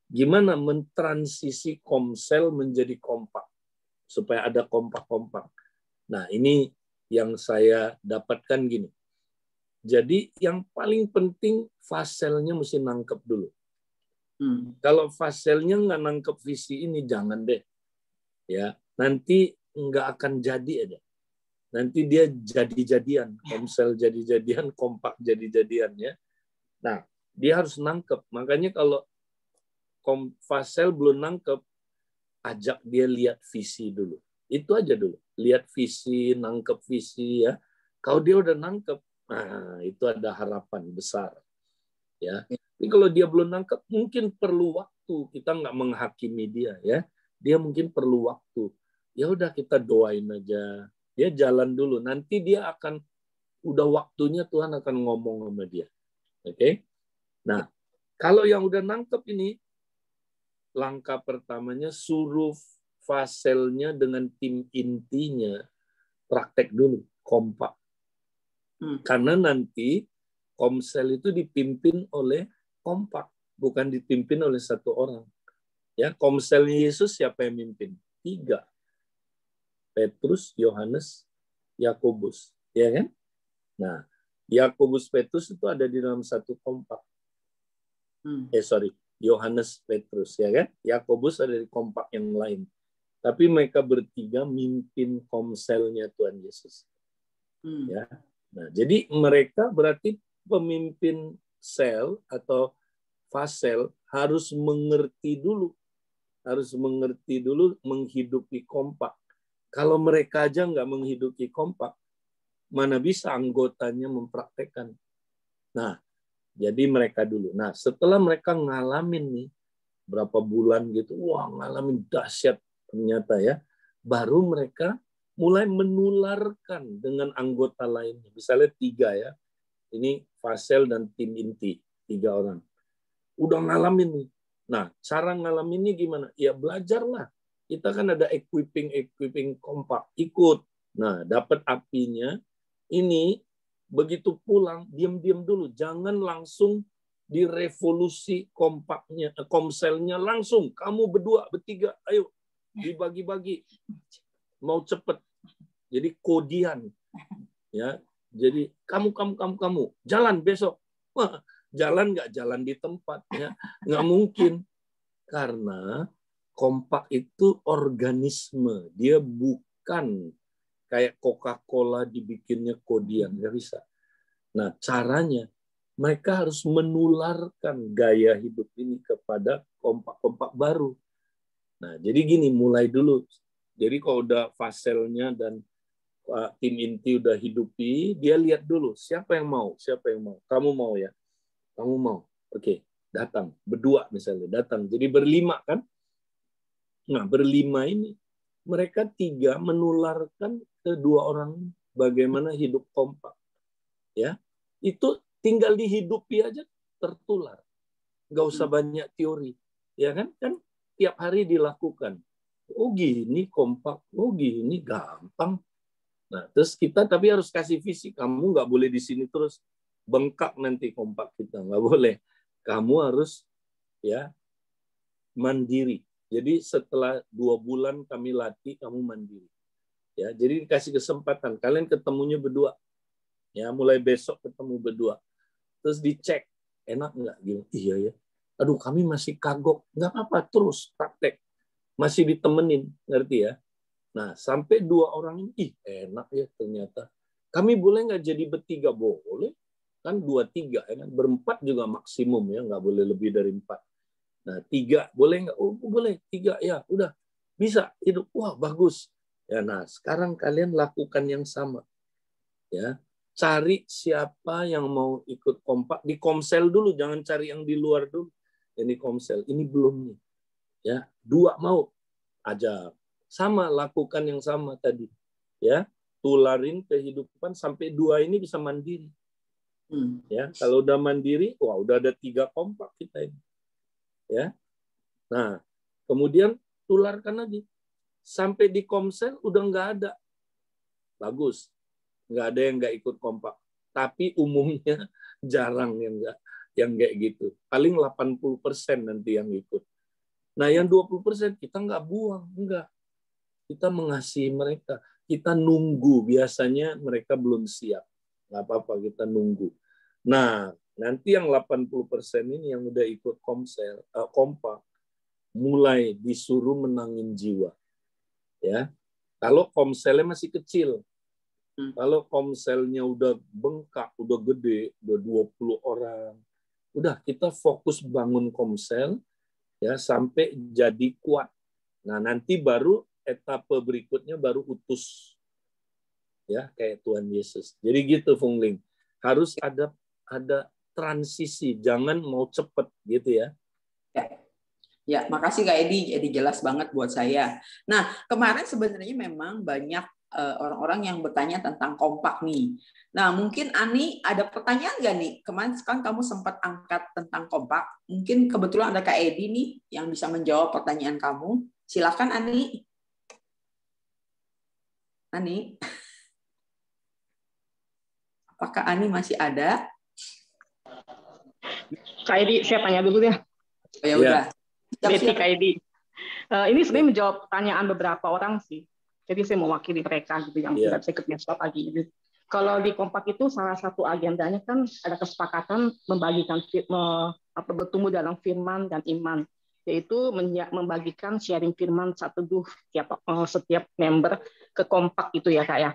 gimana mentransisi komsel menjadi kompak supaya ada kompak-kompak. Nah, ini yang saya dapatkan gini. Jadi yang paling penting faselnya mesti nangkep dulu. Kalau faselnya nggak nangkep visi ini, jangan deh. Ya, nanti nggak akan jadi aja. Nanti dia jadi-jadian, komsel jadi-jadian, kompak jadi-jadian ya. Nah, dia harus nangkep. Makanya kalau fasel belum nangkep, ajak dia lihat visi dulu. Itu aja dulu. Lihat visi, nangkep visi ya. Kalau dia udah nangkep, nah itu ada harapan besar. Ya. Tapi kalau dia belum nangkep, mungkin perlu waktu. Kita nggak menghakimi dia ya. Dia mungkin perlu waktu. Ya udah kita doain aja. Dia jalan dulu. Nanti dia akan udah waktunya Tuhan akan ngomong sama dia. Oke? Nah, kalau yang udah nangkep ini, langkah pertamanya suruh faselnya dengan tim intinya praktek dulu, kompak. Karena nanti komsel itu dipimpin oleh kompak, bukan dipimpin oleh satu orang. Ya, komselnya Yesus siapa yang mimpin? 3. Petrus, Yohanes, Yakobus, ya kan? Nah, Yakobus, Petrus itu ada di dalam satu kompak. Yohanes, Petrus, ya kan? Yakobus ada di kompak yang lain. Tapi mereka bertiga mimpin komselnya Tuhan Yesus. Ya. Nah, jadi mereka berarti pemimpin sel atau fasel harus mengerti dulu menghidupi kompak. Kalau mereka aja nggak menghidupi kompak, mana bisa anggotanya mempraktekkan. Nah, jadi mereka dulu. Nah, setelah mereka ngalamin nih, berapa bulan gitu, wah ngalamin dahsyat ternyata ya, baru mereka mulai menularkan dengan anggota lainnya. Misalnya 3 ya, ini fasel dan tim inti, 3 orang. Udah ngalamin nih, Nah, cara ngalaminnya gimana? Ya belajarlah. Kita kan ada equipping kompak, ikut. Nah, dapat apinya. Ini begitu pulang, diam-diam dulu. Jangan langsung direvolusi kompaknya, komselnya langsung. Kamu berdua, bertiga, ayo dibagi-bagi. Mau cepet. Jadi kodian. Ya, jadi kamu jalan besok. Wah, jalan nggak jalan di tempat, ya nggak mungkin, karena kompak itu organisme, dia bukan kayak Coca-Cola dibikinnya kodian, nggak bisa. Nah, caranya mereka harus menularkan gaya hidup ini kepada kompak-kompak baru. Nah, jadi gini, mulai dulu. Jadi kalau udah faselnya dan tim inti udah hidupi, dia lihat dulu siapa yang mau. Kamu mau ya? Kamu mau? Oke, datang. Berdua misalnya, datang. Jadi berlima kan? Nah, berlima ini, mereka tiga menularkan ke dua orang bagaimana hidup kompak. Ya, itu tinggal dihidupi aja tertular. Nggak usah banyak teori. Ya kan? Kan tiap hari dilakukan. Oh gini kompak, oh gini gampang. Nah, terus kita tapi harus kasih visi. Kamu nggak boleh di sini terus. Bengkak nanti kompak kita, nggak boleh. Kamu harus ya mandiri. Jadi setelah 2 bulan kami latih, kamu mandiri. Ya, jadi dikasih kesempatan. Kalian ketemunya berdua. Ya, mulai besok ketemu berdua. Terus dicek, enak nggak? Iya ya. Aduh, kami masih kagok. Nggak apa-apa, terus praktek. Masih ditemenin, ngerti ya? Nah, sampai 2 orang ini, enak ya ternyata. Kami boleh nggak jadi bertiga? Boleh. Kan 2-3, ya kan? Berempat juga maksimum, ya nggak boleh lebih dari 4. Nah, 3 boleh nggak? Oh, boleh. 3 ya, udah bisa hidup. Wah, bagus. Ya, nah sekarang kalian lakukan yang sama. Ya, cari siapa yang mau ikut kompak di komsel dulu, jangan cari yang di luar dulu. Ini komsel, ini belum nih. Ya, 2 mau ajak. Sama, lakukan yang sama tadi. Ya, tularin kehidupan sampai 2 ini bisa mandiri. Ya, kalau udah mandiri, wah udah ada 3 kompak kita ini. Ya. Nah, kemudian tularkan lagi. Sampai di komsel udah nggak ada. Bagus. Nggak ada yang nggak ikut kompak. Tapi umumnya jarang yang kayak gitu. Paling 80% nanti yang ikut. Nah, yang 20% kita nggak buang, enggak. Kita mengasihi mereka. Kita nunggu. Biasanya mereka belum siap. Nggak apa-apa, kita nunggu. Nah, nanti yang 80% ini yang udah ikut kompak, mulai disuruh menangin jiwa. Ya. Kalau komselnya masih kecil. Kalau komselnya udah bengkak, udah gede, udah 20 orang. Udah, kita fokus bangun komsel ya sampai jadi kuat. Nah, nanti baru etapa berikutnya baru utus. Ya, kayak Tuhan Yesus. Jadi gitu, Fungling. Harus ada transisi, jangan mau cepet gitu ya. Ya, makasih Kak Edi, jadi jelas banget buat saya. Nah, kemarin sebenarnya memang banyak orang-orang yang bertanya tentang kompak nih. Nah, mungkin Ani ada pertanyaan nggak nih? Kemarin kan kamu sempat angkat tentang kompak. Mungkin kebetulan ada Kak Edi nih yang bisa menjawab pertanyaan kamu. Silakan Ani. Ani. Apakah Ani masih ada? Kak Edi, saya tanya dulu deh. Oh, ya udah. Betty Kak Edi. Ini sebenarnya menjawab pertanyaan beberapa orang sih. Jadi saya mewakili mereka gitu yang tidak bisa ikut besok pagi ini. Kalau di kompak itu salah satu agendanya kan ada kesepakatan membagikan bertumbuh dalam firman dan iman, yaitu membagikan sharing firman satu setiap member ke kompak itu ya Kak ya.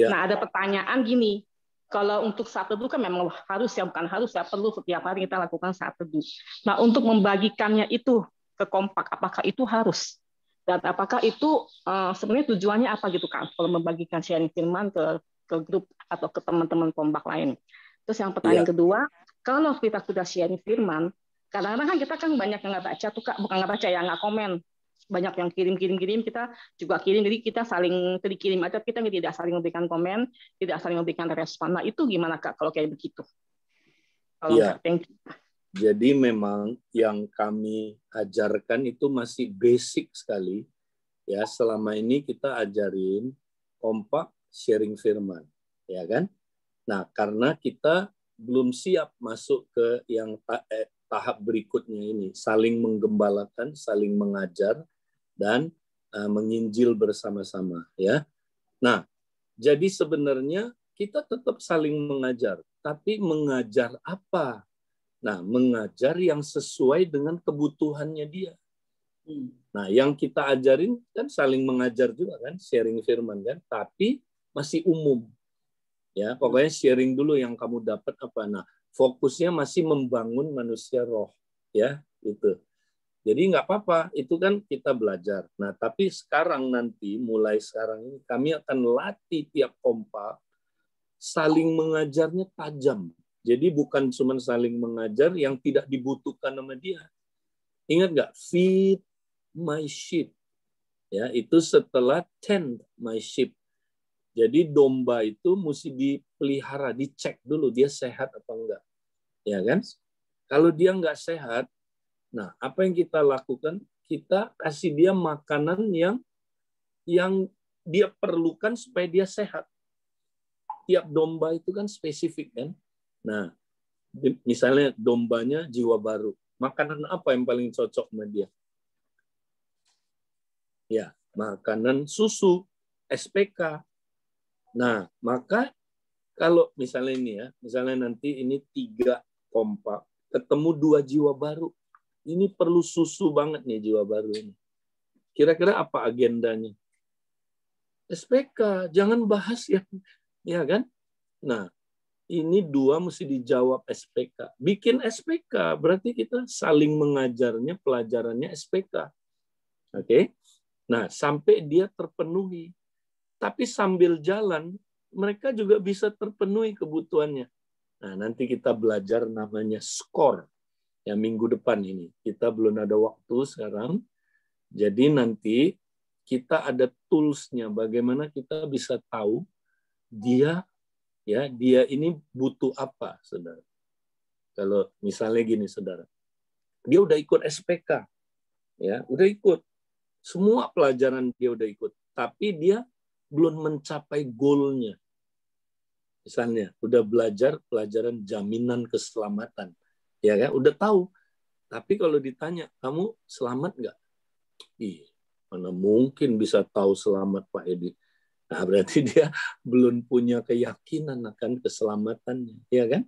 Nah ada pertanyaan gini. Kalau untuk saat teduh kan memang harus ya, bukan harus ya, perlu setiap hari kita lakukan saat teduh. Nah, untuk membagikannya itu ke kompak, apakah itu harus? Dan apakah itu sebenarnya tujuannya apa gitu Kak? Kalau membagikan sharing firman ke grup atau ke teman-teman kompak lain. Terus yang pertanyaan kedua, kalau kita sudah sharing firman, kadang-kadang kan kita kan banyak yang nggak baca tuh Kak, bukan nggak baca ya, nggak komen. Banyak yang kirim, kita juga kirim, jadi kita saling kirim aja, kita tidak saling memberikan komen, tidak saling memberikan respon. Nah itu gimana Kak kalau kayak begitu? Tolong Kak, thank you. Jadi memang yang kami ajarkan itu masih basic sekali. Ya, selama ini kita ajarin kompak sharing firman, ya kan? Nah, karena kita belum siap masuk ke yang tahap berikutnya ini, saling menggembalakan, saling mengajar, dan menginjil bersama-sama, ya. Nah, jadi sebenarnya kita tetap saling mengajar, tapi mengajar apa? Nah, mengajar yang sesuai dengan kebutuhannya dia. Nah, yang kita ajarin kan saling mengajar juga kan, sharing firman kan, tapi masih umum. Ya, pokoknya sharing dulu yang kamu dapat apa. Nah, fokusnya masih membangun manusia roh, ya, itu. Jadi nggak apa-apa, itu kan kita belajar. Nah, tapi sekarang nanti, mulai sekarang ini, kami akan latih tiap kompak, saling mengajarnya tajam. Jadi bukan cuma saling mengajar yang tidak dibutuhkan sama dia. Ingat nggak? Feed my sheep. Ya, itu setelah tend my sheep. Jadi domba itu mesti dipelihara, dicek dulu dia sehat apa enggak. Ya kan? Kalau dia enggak sehat, nah apa yang kita lakukan? Kita kasih dia makanan yang dia perlukan supaya dia sehat. Tiap domba itu kan spesifik kan. Nah, misalnya dombanya jiwa baru. Makanan apa yang paling cocok sama dia? Ya, makanan susu, SPK. Nah, maka kalau misalnya ini ya, misalnya nanti ini 3 kompak, ketemu 2 jiwa baru. Ini perlu susu banget nih jiwa baru ini. Kira-kira apa agendanya? SPK, jangan bahas ya kan? Nah, ini 2 mesti dijawab SPK. Bikin SPK, berarti kita saling mengajarnya, pelajarannya SPK. Oke? Nah, sampai dia terpenuhi. Tapi sambil jalan, mereka juga bisa terpenuhi kebutuhannya. Nah, nanti kita belajar namanya skor. Ya, minggu depan ini. Kita belum ada waktu sekarang. Jadi nanti kita ada tools-nya. Bagaimana kita bisa tahu dia ini butuh apa, saudara. Kalau misalnya gini, saudara. Dia udah ikut SPK. Ya, udah ikut. Semua pelajaran dia udah ikut. Tapi dia belum mencapai goalnya. Misalnya, udah belajar pelajaran jaminan keselamatan. Ya kan? Udah tahu. Tapi kalau ditanya, kamu selamat nggak? Ih, mana mungkin bisa tahu selamat, Pak Edi. Nah, berarti dia belum punya keyakinan akan keselamatannya. Ya kan?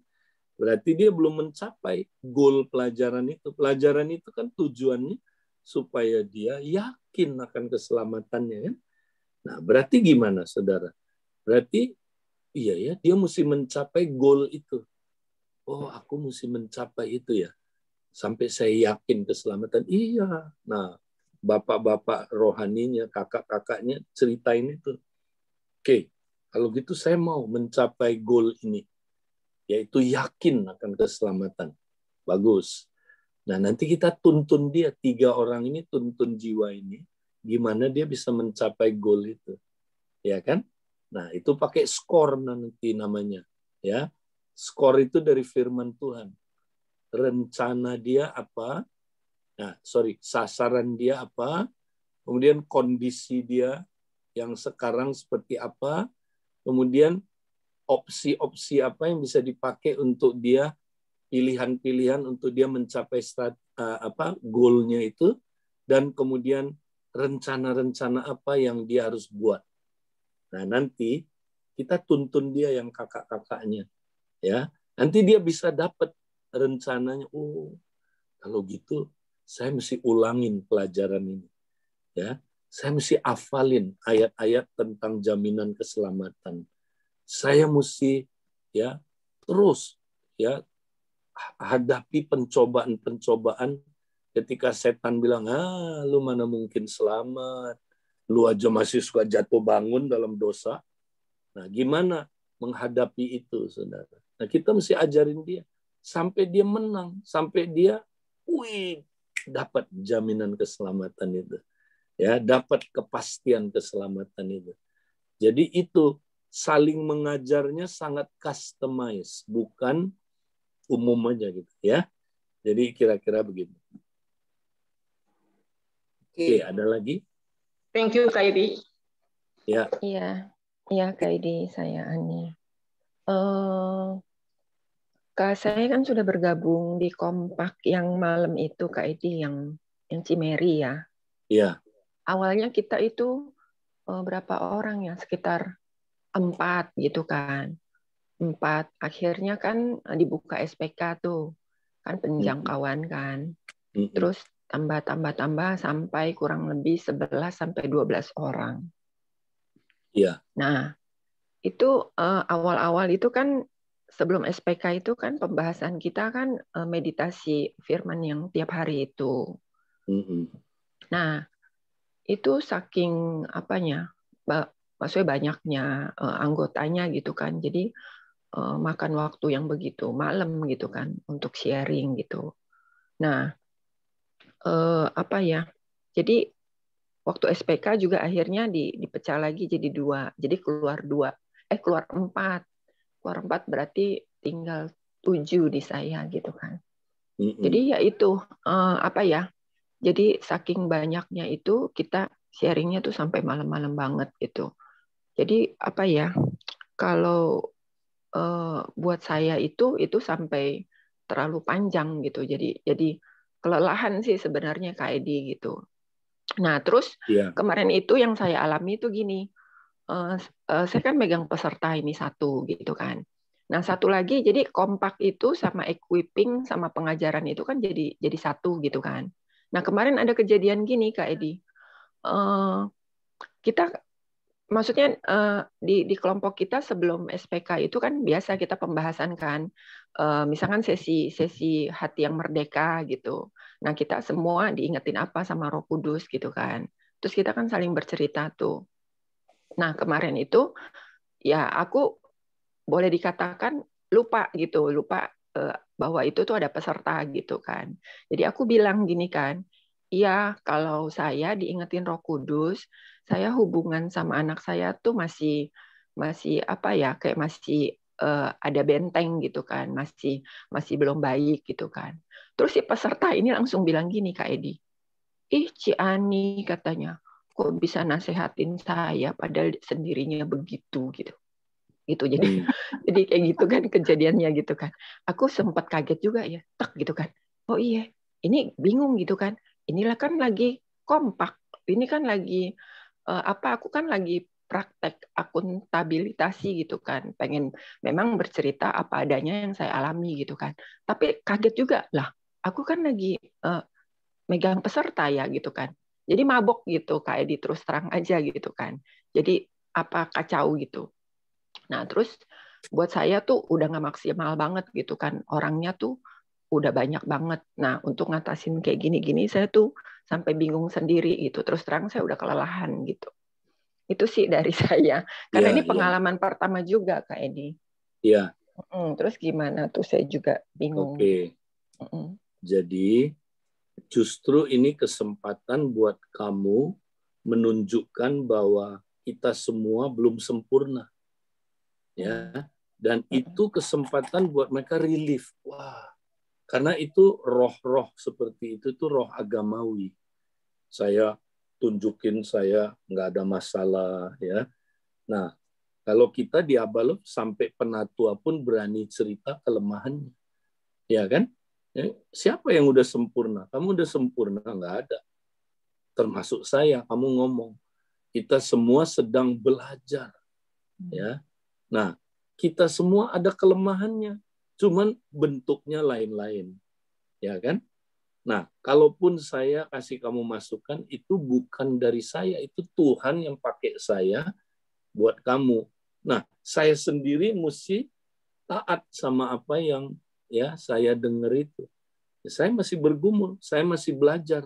Berarti dia belum mencapai goal pelajaran itu. Pelajaran itu kan tujuannya supaya dia yakin akan keselamatannya. Kan? Nah, berarti gimana, saudara? Berarti, iya ya, dia mesti mencapai goal itu. Oh, aku mesti mencapai itu ya. Sampai saya yakin keselamatan. Iya. Nah, bapak-bapak rohaninya, kakak-kakaknya ceritain itu. Oke, kalau gitu saya mau mencapai goal ini. Yaitu yakin akan keselamatan. Bagus. Nah, nanti kita tuntun dia. 3 orang ini tuntun jiwa ini. Gimana dia bisa mencapai goal itu. Ya kan? Nah, itu pakai skor nanti namanya. Ya, skor itu dari firman Tuhan. Rencana dia apa? Nah, sasaran dia apa? Kemudian kondisi dia yang sekarang seperti apa? Kemudian opsi-opsi apa yang bisa dipakai untuk dia, pilihan-pilihan untuk dia mencapai goalnya itu, dan kemudian rencana-rencana apa yang dia harus buat. Nah, nanti kita tuntun dia yang kakak-kakaknya. Ya, nanti dia bisa dapat rencananya. Oh, kalau gitu saya mesti ulangin pelajaran ini. Ya, saya mesti hafalin ayat-ayat tentang jaminan keselamatan. Saya mesti terus hadapi pencobaan-pencobaan ketika setan bilang, lu mana mungkin selamat. Lu aja masih suka jatuh bangun dalam dosa. Nah, gimana menghadapi itu, saudara? Nah, kita mesti ajarin dia. Sampai dia menang. Sampai dia, dapat jaminan keselamatan itu. Ya, dapat kepastian keselamatan itu. Jadi itu, saling mengajarnya sangat customized. Bukan umum aja gitu. Ya. Jadi kira-kira begitu. Oke, Oke. ada lagi? Thank you, Kak Edi. Ya. Iya, Kak Edi, saya Ani. Kak, saya kan sudah bergabung di Kompak yang malam itu, Kak Edi, yang Cimeri ya. Iya. Awalnya kita itu berapa orang ya? Sekitar 4 gitu kan. 4. Akhirnya kan dibuka SPK tuh. Kan penjangkauan kan. Terus tambah sampai kurang lebih 11 sampai 12 orang. Iya. Nah, itu awal-awal itu kan sebelum SPK itu kan pembahasan kita kan meditasi firman yang tiap hari itu. Nah, itu saking apanya, maksudnya banyaknya anggotanya gitu kan. Jadi makan waktu yang begitu malam gitu kan untuk sharing gitu. Nah, apa ya? Jadi waktu SPK juga akhirnya dipecah lagi jadi 2. Jadi keluar 4. Keluar 4 berarti tinggal 7 di saya gitu kan. Jadi ya itu apa ya? Jadi saking banyaknya itu kita sharingnya tuh sampai malam-malam banget gitu. Jadi apa ya? Kalau buat saya itu sampai terlalu panjang gitu. Jadi kelelahan sih sebenarnya Kak Edi gitu. Nah, terus kemarin itu yang saya alami itu gini. Saya kan megang peserta ini 1 gitu kan. Nah, 1 lagi jadi kompak itu sama equipping sama pengajaran itu kan jadi 1 gitu kan. Nah, kemarin ada kejadian gini Kak Edi. Kita maksudnya di kelompok kita sebelum SPK itu kan biasa kita pembahasan kan. Misalkan sesi hati yang merdeka gitu. Nah, kita semua diingetin apa sama Roh Kudus gitu kan. Terus kita kan saling bercerita tuh. Nah, kemarin itu ya aku boleh dikatakan lupa bahwa itu tuh ada peserta gitu kan. Jadi aku bilang gini kan, iya kalau saya diingetin Roh Kudus, saya hubungan sama anak saya tuh masih apa ya, kayak masih ada benteng gitu kan, masih belum baik gitu kan. Terus si peserta ini langsung bilang gini Kak Edi, ih Ci Ani katanya, kok bisa nasehatin saya padahal sendirinya begitu gitu jadi kayak gitu kan kejadiannya gitu kan. Aku sempat kaget juga ya, tek gitu kan, oh iya ini bingung gitu kan, inilah kan lagi kompak, ini kan lagi aku kan lagi praktek akuntabilitasi gitu kan, pengen memang bercerita apa adanya yang saya alami gitu kan, tapi kaget juga lah, aku kan lagi megang peserta ya gitu kan. Jadi mabok gitu Kak Edi, terus terang aja gitu kan. Jadi apa kacau gitu. Nah terus buat saya tuh udah nggak maksimal banget gitu kan. Orangnya tuh udah banyak banget. Nah untuk ngatasin kayak gini-gini saya tuh sampai bingung sendiri gitu. Terus terang saya udah kelelahan gitu. Itu sih dari saya. Karena ini pengalaman pertama juga Kak Edi. Iya. Terus gimana tuh saya juga bingung. Oke. Jadi justru ini kesempatan buat kamu menunjukkan bahwa kita semua belum sempurna. Ya. Dan itu kesempatan buat mereka relief. Wah. Karena itu roh-roh seperti itu tuh roh agamawi. Saya tunjukin saya nggak ada masalah ya. Nah, kalau kita di Abalov sampai penatua pun berani cerita kelemahannya. Ya kan? Siapa yang udah sempurna? Kamu udah sempurna? Nggak ada. Termasuk saya, kamu ngomong. Kita semua sedang belajar. Ya. Nah, kita semua ada kelemahannya. Cuman bentuknya lain-lain. Ya kan? Nah, kalaupun saya kasih kamu masukan, itu bukan dari saya. Itu Tuhan yang pakai saya buat kamu. Nah, saya sendiri mesti taat sama apa yang ya saya dengar itu. Saya masih bergumul, saya masih belajar.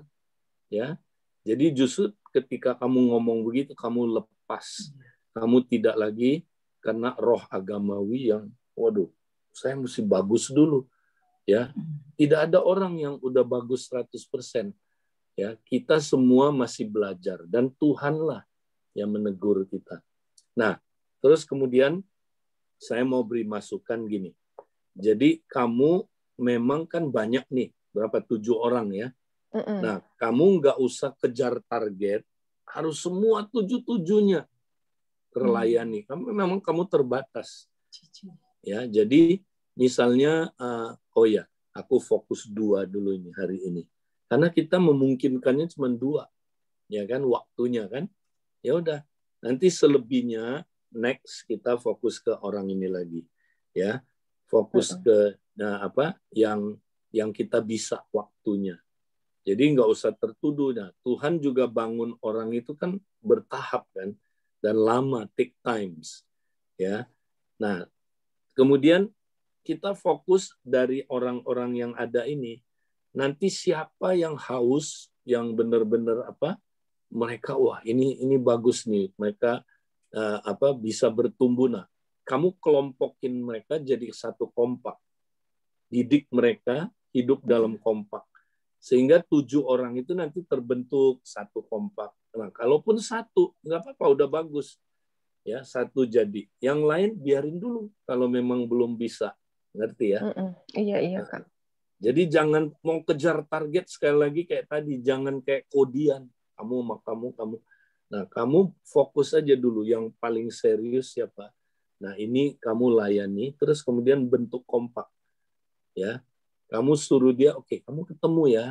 Ya. Jadi justru ketika kamu ngomong begitu, kamu lepas. Kamu tidak lagi karena roh agamawi yang, waduh, saya mesti bagus dulu. Ya, tidak ada orang yang udah bagus 100%. Ya, kita semua masih belajar dan Tuhanlah yang menegur kita. Nah, terus kemudian saya mau beri masukan gini. Jadi kamu memang kan banyak nih berapa 7 orang ya. Mm-mm. Nah, kamu nggak usah kejar target, harus semua 7-7-nya terlayani. Memang kamu terbatas. Ya, jadi misalnya, oh ya, aku fokus 2 dulu ini hari ini. Karena kita memungkinkannya cuma 2, ya kan, waktunya kan. Ya udah, nanti selebihnya next kita fokus ke orang ini lagi, ya, fokus ke yang kita bisa waktunya. Jadi nggak usah tertuduh. Nah, Tuhan juga bangun orang itu kan bertahap kan, dan lama, take times, ya. Nah, kemudian kita fokus dari orang-orang yang ada ini. Nanti siapa yang haus, yang benar-benar mereka, wah ini bagus nih, mereka bisa bertumbuh. Nah, kamu kelompokin mereka jadi satu kompak, didik mereka hidup dalam kompak. Sehingga 7 orang itu nanti terbentuk satu kompak. Nah, kalaupun 1, nggak apa-apa, udah bagus. Ya, 1 jadi. Yang lain biarin dulu kalau memang belum bisa. Ngerti ya? Iya, Kak. Jadi jangan mau kejar target, sekali lagi kayak tadi, jangan kayak kodian. Kamu sama kamu. Nah, kamu fokus aja dulu. Yang paling serius siapa? Nah, ini kamu layani, terus kemudian bentuk kompak. Ya. Kamu suruh dia, oke, kamu ketemu ya.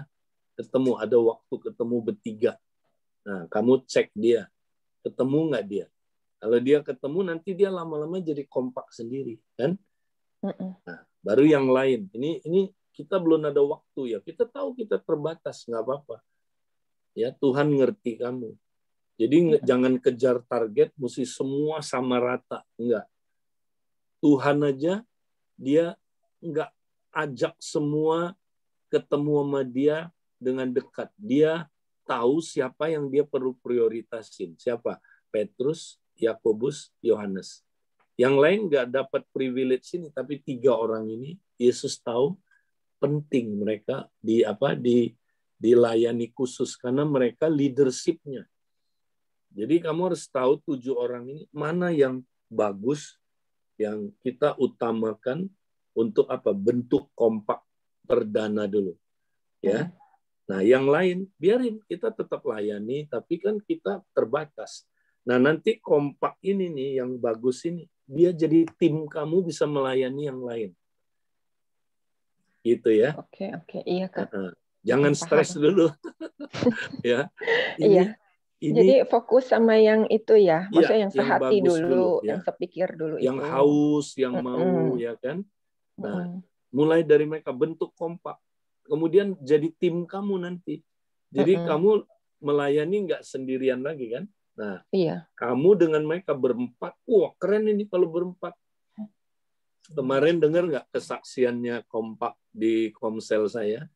Ketemu, ada waktu ketemu bertiga. Nah, kamu cek dia. Ketemu nggak dia? Kalau dia ketemu, nanti dia lama-lama jadi kompak sendiri. Kan? Nah, baru yang lain. Ini kita belum ada waktu ya. Kita tahu kita terbatas, nggak apa-apa. Ya, Tuhan ngerti kamu. Jadi jangan kejar target, mesti semua sama rata. Enggak. Tuhan aja, dia nggak ajak semua ketemu sama dia dengan dekat. Dia tahu siapa yang dia perlu prioritasin. Siapa? Petrus, Yakobus, Yohanes. Yang lain nggak dapat privilege ini, tapi 3 orang ini Yesus tahu penting mereka dilayani khusus karena mereka leadership-nya. Jadi kamu harus tahu 7 orang ini mana yang bagus, yang kita utamakan untuk bentuk kompak perdana dulu. Ya. Nah, yang lain biarin kita tetap layani, tapi kan kita terbatas. Nah, nanti kompak ini nih yang bagus ini, dia jadi tim kamu bisa melayani yang lain. Gitu ya. Oke, iya, Kak. Jangan stres dulu. Ya. Iya. Jadi fokus sama yang itu ya, maksudnya yang sehati dulu, ya. yang sepikir dulu yang itu. Yang haus, yang mau, ya kan. Nah, mulai dari mereka bentuk kompak. Kemudian jadi tim kamu nanti. Jadi kamu melayani nggak sendirian lagi kan. Nah, kamu dengan mereka berempat, wah keren ini kalau berempat. Kemarin dengar nggak kesaksiannya kompak di Komsel saya?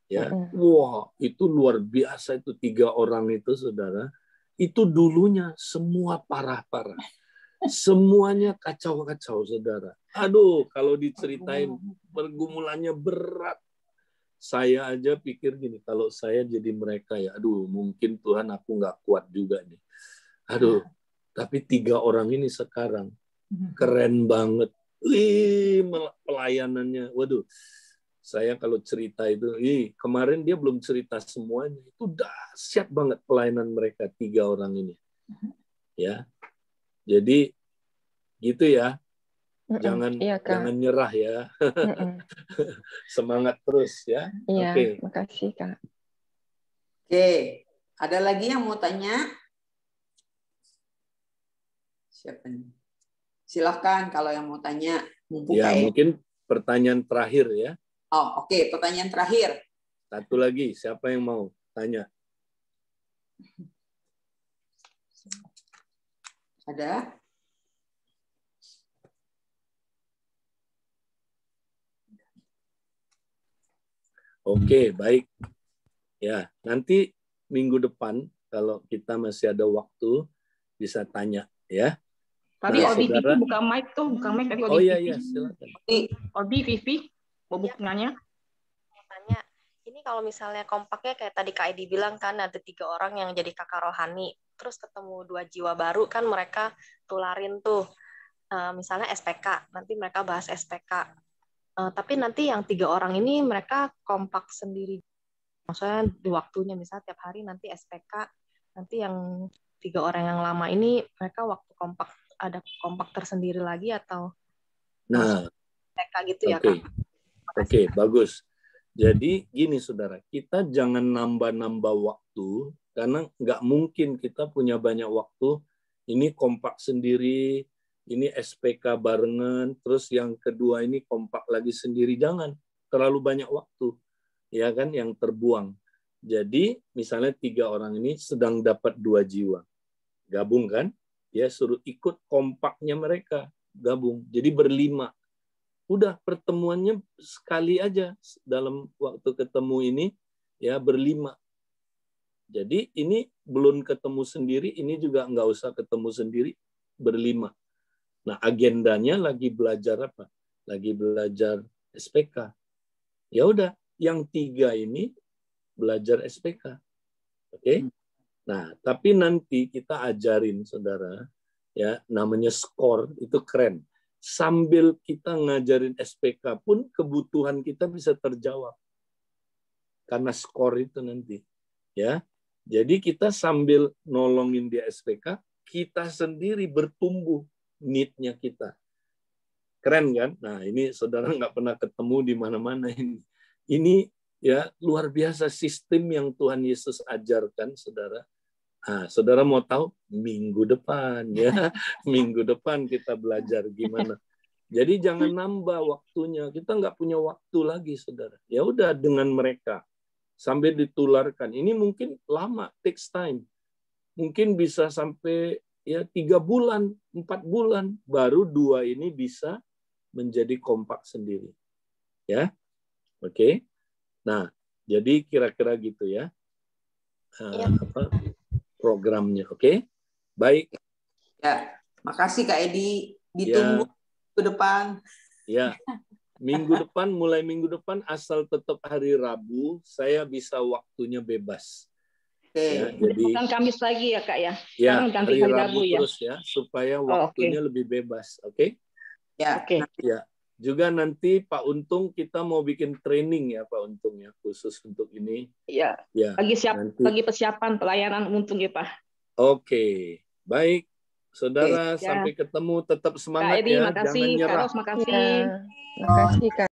Ya, wah itu luar biasa itu 3 orang itu, saudara. Itu dulunya semua parah-parah. Semuanya kacau-kacau, saudara. Aduh, kalau diceritain pergumulannya berat. Saya aja pikir gini, kalau saya jadi mereka ya, aduh mungkin Tuhan aku nggak kuat juga nih. Aduh, tapi 3 orang ini sekarang keren banget. Wih, pelayanannya. Waduh, saya kalau cerita itu, kemarin dia belum cerita semuanya. Itu dahsyat banget pelayanan mereka 3 orang ini. Ya. Jadi gitu ya. Jangan nyerah ya. Semangat terus ya. Iya, Oke. makasih Kak. Oke, ada lagi yang mau tanya? Siapa nih? Silahkan kalau yang mau tanya. Ya, mungkin pertanyaan terakhir ya. Oh, oke. Pertanyaan terakhir. Satu lagi, siapa yang mau tanya? Ada? Oke, baik. Ya, nanti minggu depan kalau kita masih ada waktu bisa tanya ya. Tadi Odi Vivi buka mic tuh, buka mic tadi Odi. Oh iya, silakan. Odi Vivi mau nanya. Tanya, ini kalau misalnya kompaknya kayak tadi Kak Edi bilang kan ada 3 orang yang jadi kakak rohani, terus ketemu 2 jiwa baru kan mereka tularin tuh, misalnya SPK, nanti mereka bahas SPK. Tapi nanti yang 3 orang ini mereka kompak sendiri. Maksudnya di waktunya, misalnya tiap hari nanti SPK, nanti yang 3 orang yang lama ini mereka waktu kompak, ada kompak tersendiri lagi atau Nah, SPK gitu ya, oke. Kak? Oke, bagus. Jadi gini saudara, kita jangan nambah-nambah waktu, karena nggak mungkin kita punya banyak waktu. Ini kompak sendiri, ini SPK barengan, terus yang kedua ini kompak lagi sendiri. Jangan, terlalu banyak waktu, ya kan, yang terbuang. Jadi misalnya 3 orang ini sedang dapat 2 jiwa. Gabung kan, ya suruh ikut kompaknya mereka, gabung. Jadi berlima. Udah pertemuannya sekali aja dalam waktu ketemu ini, ya berlima. Jadi ini belum ketemu sendiri, ini juga nggak usah ketemu sendiri, berlima. Nah, agendanya lagi belajar apa? Lagi belajar SPK. Ya udah, yang 3 ini belajar SPK. Oke? Nah, tapi nanti kita ajarin saudara, ya namanya skor, itu keren. Sambil kita ngajarin SPK pun kebutuhan kita bisa terjawab. Karena skor itu nanti, ya. Jadi kita sambil nolongin dia SPK, kita sendiri bertumbuh need-nya kita. Keren kan? Nah, ini saudara nggak pernah ketemu di mana-mana ini. Ini ya luar biasa sistem yang Tuhan Yesus ajarkan, saudara. Nah, saudara mau tahu? Minggu depan ya. Minggu depan kita belajar gimana. Jadi jangan nambah waktunya. Kita nggak punya waktu lagi, saudara. Ya udah dengan mereka. Sambil ditularkan. Ini mungkin lama, takes time. Mungkin bisa sampai ya 3 bulan, 4 bulan. Baru 2 ini bisa menjadi kompak sendiri. Ya, oke. Nah, jadi kira-kira gitu ya. Programnya, oke? Baik. Ya, makasih Kak Edi. Ditunggu ke depan. Ya, mulai minggu depan asal tetap hari Rabu, saya bisa waktunya bebas. Ya, jadi bukan Kamis lagi ya Kak ya? Ya, ganti hari Rabu ya? terus ya, supaya waktunya lebih bebas, oke? Ya. Oke. Ya, juga nanti Pak Untung kita mau bikin training ya Pak Untung ya, khusus untuk ini. Iya. Ya. Lagi persiapan pelayanan Untung ya Pak. Oke, baik. Saudara, Ya. sampai ketemu, tetap semangat Kak Edi, ya, makasih. jangan nyerah. Kak Ros, makasih. Ya, makasih Kak.